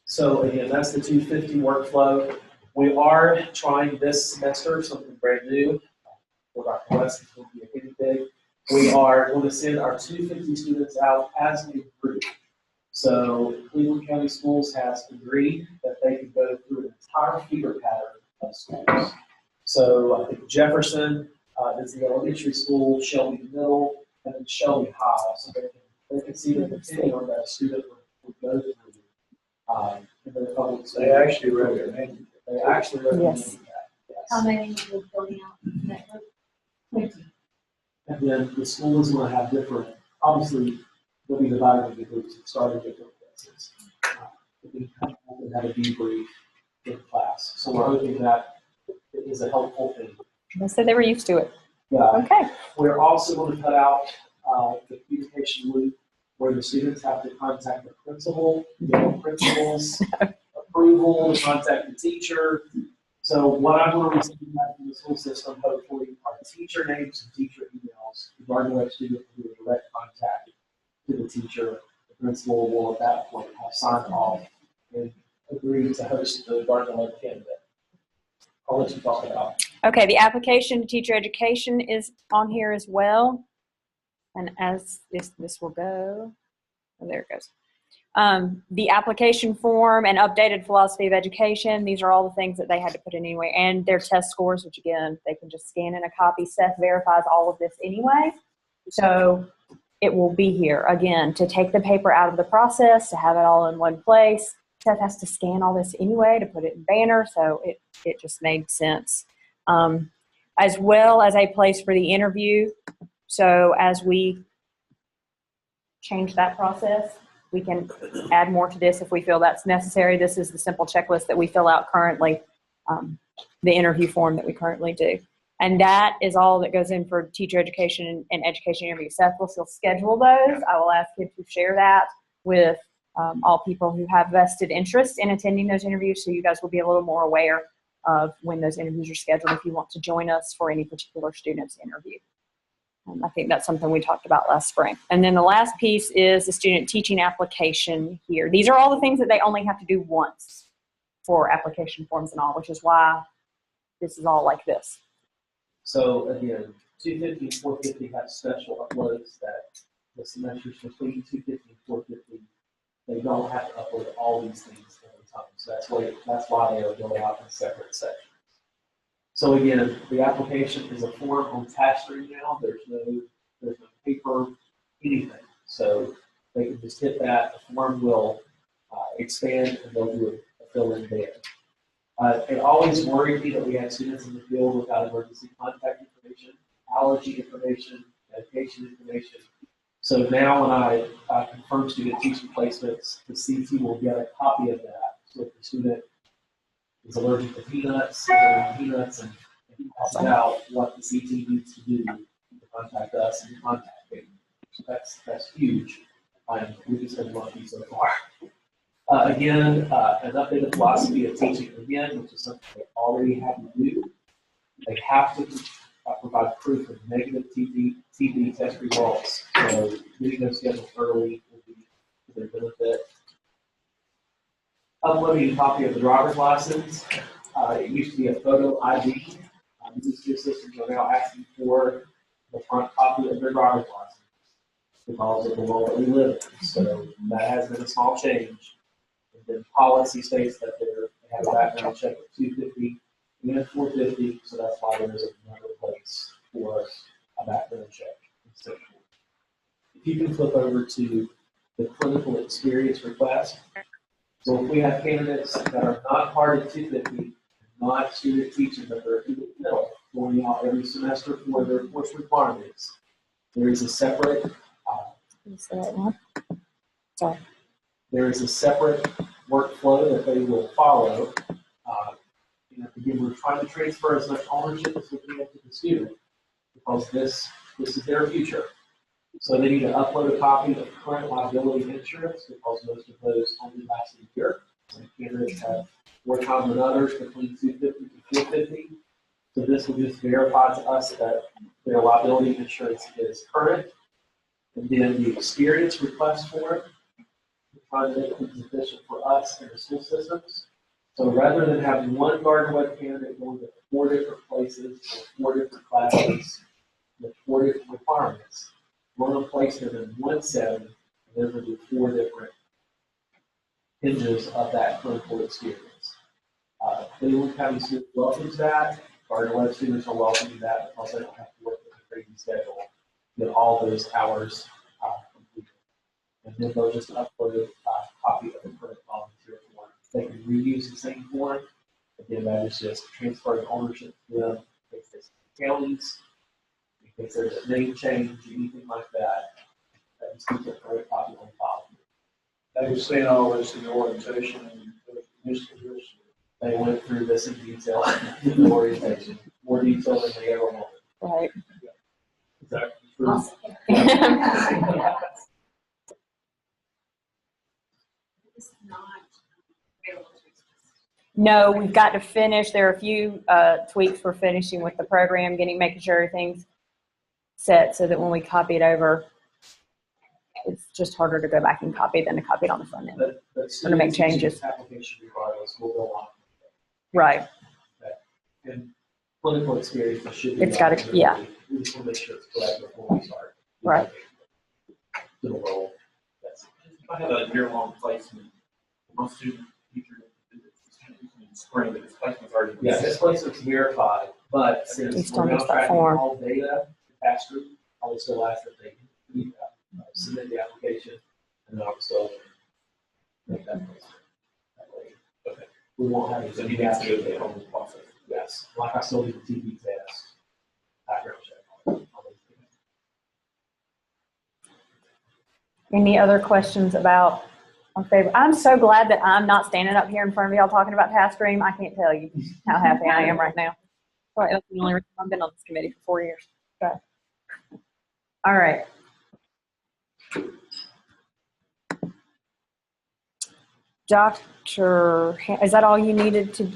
So again, that's the 250 workflow. We are trying this semester something brand new. For Dr. West, it's going to be a guinea pig. We are going to send our 250 students out as a group. So Cleveland County Schools has agreed that they can go through an entire feeder pattern of schools. So I think Jefferson is the elementary school, Shelby Middle, and then Shelby High. So they can see the continuum that a student would go through in the public school. They actually recommend it. They actually recommend Yes. that. Yes. How many are filling out that group? And then the school is going to have different, obviously, they'll be divided into groups and start at different places. We come home and have a debrief in class. So we're hoping that it is a helpful thing. They said they were used to it. Yeah. Okay. We're also going to cut out the communication loop where the students have to contact the principal, get the principal's approval, to contact the teacher. So what I'm going to receive back from the school system, hopefully, are teacher names and teacher emails. The Garden Web student will do a direct contact to the teacher. The principal will at that point have signed off and agreed to host the Garden Web candidate. I'll let you talk about. Okay, the application to teacher education is on here as well. And as this will go, oh, there it goes. The application form and updated philosophy of education, these are all the things that they had to put in anyway, and their test scores, which again, they can just scan in a copy. Seth verifies all of this anyway. So it will be here. Again, to take the paper out of the process, to have it all in one place. Seth has to scan all this anyway to put it in Banner, so it just made sense. As well as a place for the interview. So as we change that process, we can add more to this if we feel that's necessary. This is the simple checklist that we fill out currently, the interview form that we currently do. And that is all that goes in for teacher education and education interview. Seth will still schedule those. I will ask him to share that with all people who have vested interest in attending those interviews, so you guys will be a little more aware of when those interviews are scheduled if you want to join us for any particular student's interview. I think that's something we talked about last spring. And then the last piece is the student teaching application here. These are all the things that they only have to do once for application forms and all, which is why this is all like this. So again, 250 and 450 have special uploads that the semesters between 250 and 450, they don't have to upload all these things at a time. So that's why they are built out in separate sections. So again, the application is a form on touchscreen now. There's no paper, anything. So they can just hit that. The form will expand, and they'll do a fill-in there. It always worried me that we had students in the field without emergency contact information, allergy information, medication information. So now when I confirm student teaching placements, the CT will get a copy of that. So if the student is allergic to peanuts, and he talks about what the CT needs to do to contact us and contact him. So that's huge. We've just been lucky so far. Again, an updated philosophy of teaching again, which is something they already have to do. They have to provide proof of negative TB test results. So getting those scheduled early will be to their benefit. Uploading a copy of the driver's license. It used to be a photo ID. These two systems are now asking for the front copy of their driver's license because of the world that we live in. So that has been a small change. And then policy states that they have a background check at 250 and 450, so that's why there is another place for a background check. If you can flip over to the clinical experience request. So if we have candidates that are not part of 250, not student teaching, but they're going out every semester for their course requirements, there is a separate. Sorry. There is a separate workflow that they will follow. Again, we're trying to transfer as much ownership as we can to the student because this is their future. So they need to upload a copy of current liability insurance because most of those only last a year. And candidates have more time than others between 250 to 450. So this will just verify to us that their liability insurance is current. And then the experience request form, trying to make it efficient for us and the school systems. So rather than having one Garden Web candidate going to 4 different places, or 4 different classes, with 4 different requirements, we're going to place them in one setting, and then we'll do 4 different hinges of that clinical experience. Cleveland County School welcomes that. Gardner Web students are welcome to that because they don't have to work with a crazy schedule. Get all those hours completed. And then they'll just upload a copy of the current volunteer form. They can reuse the same form. Again, that is just transferring ownership to them, in case there's counties, in case there's a name change, anything like that. That just keeps a current copy on file. They were saying all this in the orientation and this. They went through this in detail in the orientation, more detail than they ever wanted. Right. Is that true? It's not available to us. No, we've got to finish. There are a few tweaks we're finishing with the program, making sure everything's set so that when we copy it over, it's just harder to go back and copy than to copy it on the front end. But Or to make changes. Application regardless will go on. Right. And clinical experience should be. It's got to, yeah. We just want to make sure it's correct before we start. Right. To the role. Yes. If I had a year-long placement, most student teacher in spring, but this placement's already. Yeah, this placement's verified, but since We still we're now miss that tracking form. all data, the pass through, I would still ask that they submit the application and then also make that placement. That way, okay. We won't have So any. he has to go through the whole process. Yes, like I still do the TB test, background check. Any other questions about our favorite? I'm so glad that I'm not standing up here in front of y'all talking about task stream. I can't tell you how happy I am right now. Right, that's the only reason I've been on this committee for 4 years. Okay. All right. Dr. Is that all you needed to?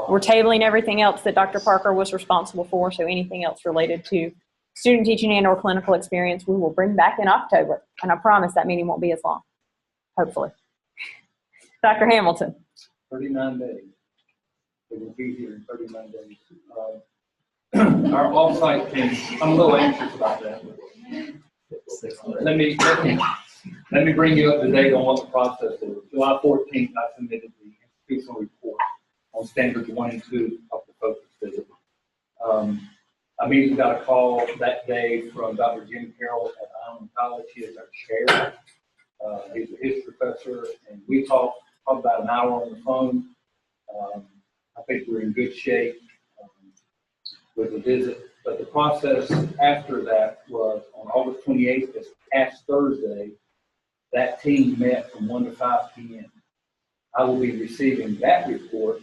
We're tabling everything else that Dr. Parker was responsible for, so anything else related to student teaching and/or clinical experience, we will bring back in October. And I promise that meeting won't be as long, hopefully. Dr. Hamilton. 39 days. They will be here in 39 days. Our offsite team, I'm a little anxious about that. Let me bring you up to date on what the process is. July 14th, I submitted the institutional report on standards 1 and 2 of the focus visit. I immediately got a call that day from Dr. Jim Carroll at Island College. He is our chair. He's a history professor, and we talked about an hour on the phone. I think we're in good shape with the visit. But the process after that was on August 28th, this past Thursday, that team met from 1 to 5 p.m. I will be receiving that report.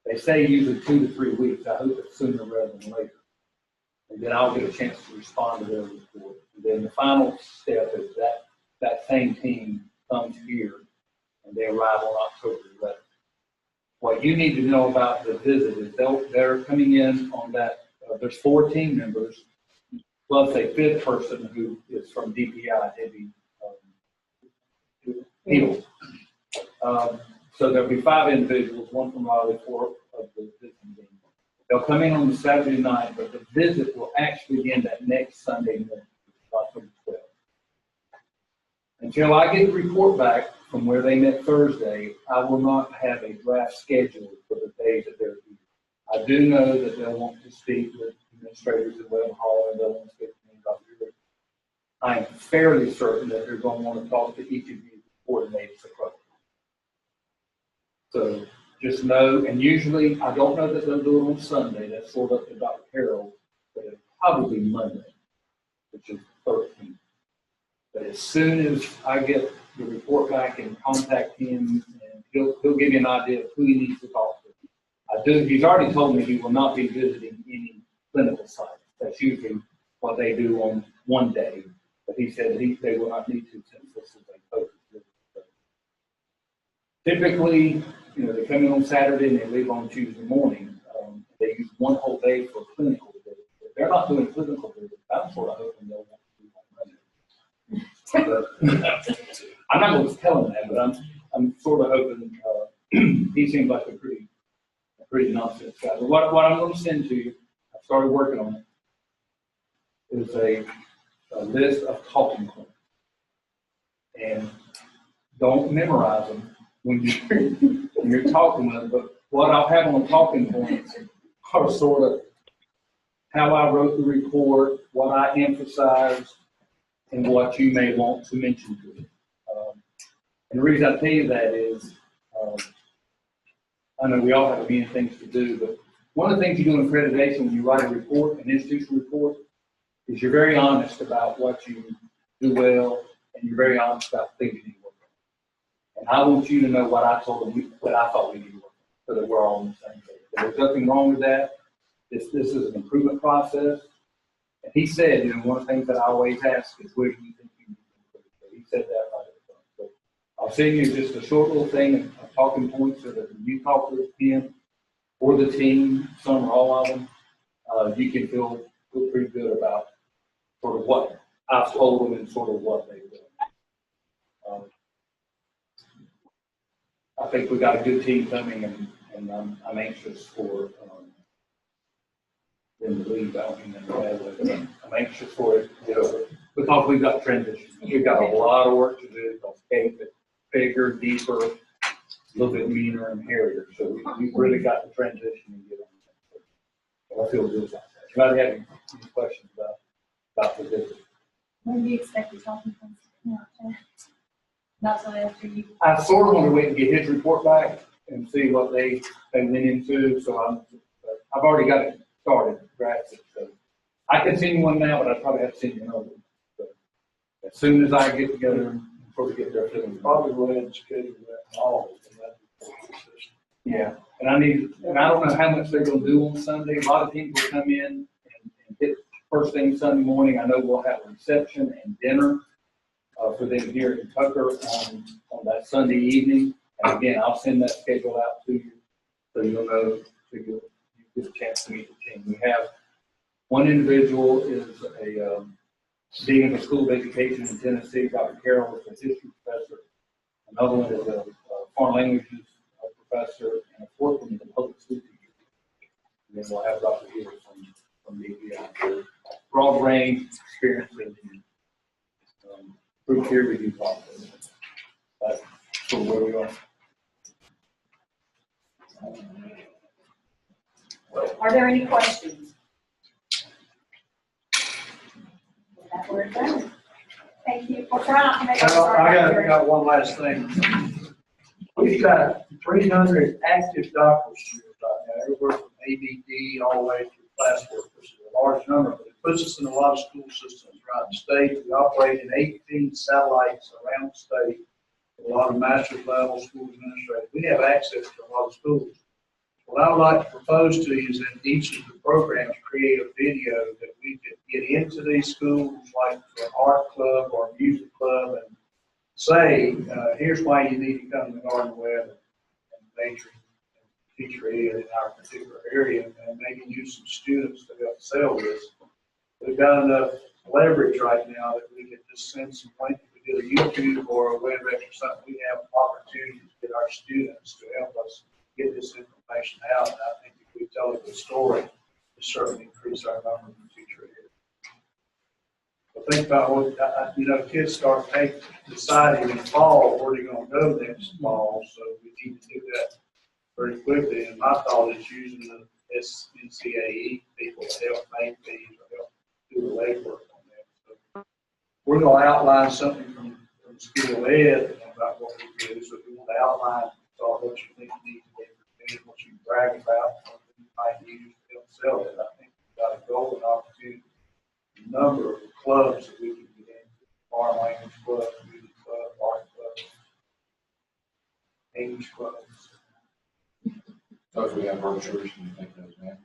They say usually 2 to 3 weeks. I hope it's sooner rather than later. And then I'll get a chance to respond to their report. And then the final step is that same team comes here and they arrive on October 11th. What you need to know about the visit is they're coming in on that. There's 4 team members plus a 5th person who is from DPI, Debbie Neal. So there'll be 5 individuals, 1 from Raleigh, 4 of the visiting team. They'll come in on the Saturday night, but the visit will actually begin that next Sunday morning, October 12th. Until I get the report back from where they met Thursday, I will not have a draft schedule for the days that they're here. I do know that they'll want to speak with administrators in Webb Hall, and they'll want to speak to me about your. I am fairly certain that they're going to want to talk to each of you before the native approach. So just know, and usually I don't know that they'll do it on Sunday. That's sort of up to Dr. Carroll, but it'll probably be Monday, which is 13th. But as soon as I get the report back and contact him, and he'll give you an idea of who he needs to talk to. He's already told me he will not be visiting any clinical sites. That's usually what they do on one day. But he said they will not need to since this is a focus visit. Typically, they come in on Saturday and they leave on Tuesday morning. They use 1 whole day for clinical visits. If they're not doing clinical visits, I'm sort of hoping they'll want to do on Monday. I'm not going to tell him that, but I'm sort of hoping. He seems like a pretty nonsense guy. But what I'm going to send to you, I started working on it, is a list of talking points. And don't memorize them when you're talking with them, but what I'll have on talking points are sort of how I wrote the report, what I emphasized, and what you may want to mention to it. And the reason I tell you that is, I know we all have many things to do, but one of the things you do in accreditation when you write a report, an institutional report, is you're very honest about what you do well, and you're very honest about things you need to work on. And I want you to know what I told them, what I thought we need to work on, so that we're all on the same page. There's nothing wrong with that. This is an improvement process. And he said, you know, one of the things that I always ask is, where do you think you need to improve? So he said that right at the front. So I'll send you just a short little thing, a talking point, so that when you talk with him or the team, some or all of them, you can feel pretty good about sort of what I've told them and sort of what they've done. I think we got a good team coming, and I'm anxious for them to leave. I don't mean that in a bad way, but I'm anxious for it, you know, because we've got transition. We've got a lot of work to do. Because Kate is bigger, deeper, a little bit meaner and hairier. So we've really got to transition and get on that. So I feel good about that. Anybody have any questions about the visit? When do you expect the talking points to come out? Not so after you. I sort of want to wait and get his report back and see what they went into. So I've already got it started, drafted. So I can send you one now, but I probably have to send you another one. So as soon as I get together, before we get there, Probably go ahead and schedule that all. Yeah, and I don't know how much they're going to do on Sunday. A lot of people will come in and hit first thing Sunday morning. I know we'll have a reception and dinner for them here in Tucker on that Sunday evening. And again, I'll send that schedule out to you so you'll know, so you get a chance to meet the team. We have one individual is a dean of school of education in Tennessee, Dr. Carroll, is a history professor. Another one is a foreign languages professor, and a fourth one is a public school teacher. And then we'll have Dr. Hill from DPI. Broad range experience in through peer review process. That's sort of where we are. Are there any questions? That we're done. Thank you. We'll try not to make I got one last thing. We've got 300 active doctoral students right now, everywhere from ABD all the way to classwork, which is a large number, but it puts us in a lot of school systems around the state. We operate in 18 satellites around the state, a lot of master's level school administrators. We have access to a lot of schools. What I would like to propose to you is that each of the programs create a video that we could get into these schools, like for an art club or a music club, and say, here's why you need to come to Garden Web and major and teacher ed in our particular area, and maybe use some students to help sell this. We've got enough leverage right now that we can just send some links. If we did a YouTube or a WebEx or something, we have opportunities to get our students to help us get this information out. And I think if we tell a good story, it certainly increase our numbers in teacher ed. But think about what, kids start deciding in fall where they're going to go next fall, so we need to do that very quickly. And my thought is using the SNCAE people to help make these or help do the legwork on that. So we're going to outline something from school ed about what we do. So if you want to outline what you think you need to do, what you brag about, what you might use to help sell it, I think we've got a golden opportunity. A number of clubs that we can get into, foreign language clubs, music clubs, art clubs, English clubs. So if we have brochures, you think those, man?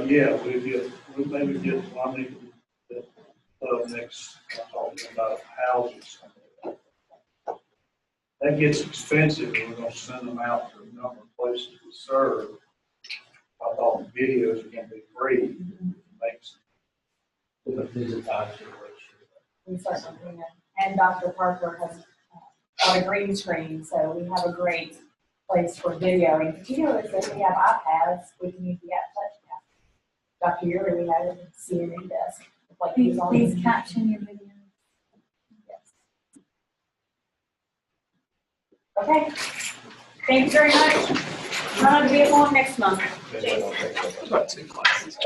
Yeah, we'll maybe get one the club next, I'm talking about houses. That gets expensive, and we're going to send them out to a number of places to serve. I thought the videos are going to be free. Makes We certainly can. And Dr. Parker has got a green screen, so we have a great place for videoing. Video is that we have iPads, we can use the app touch. Dr. Uri, we have a CNN desk. Like Please caption your video. Yes. Okay. Thank you very much. Try not to be at one next month. About 2 classes.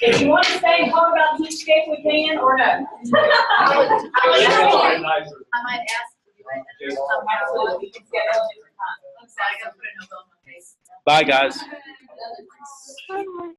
If you want to stay and talk about Teachscape, we can, or no. I might ask to do it. And Absolutely, we can schedule a different time. I'm sorry, I gotta put a note on my face. Bye, guys. Bye.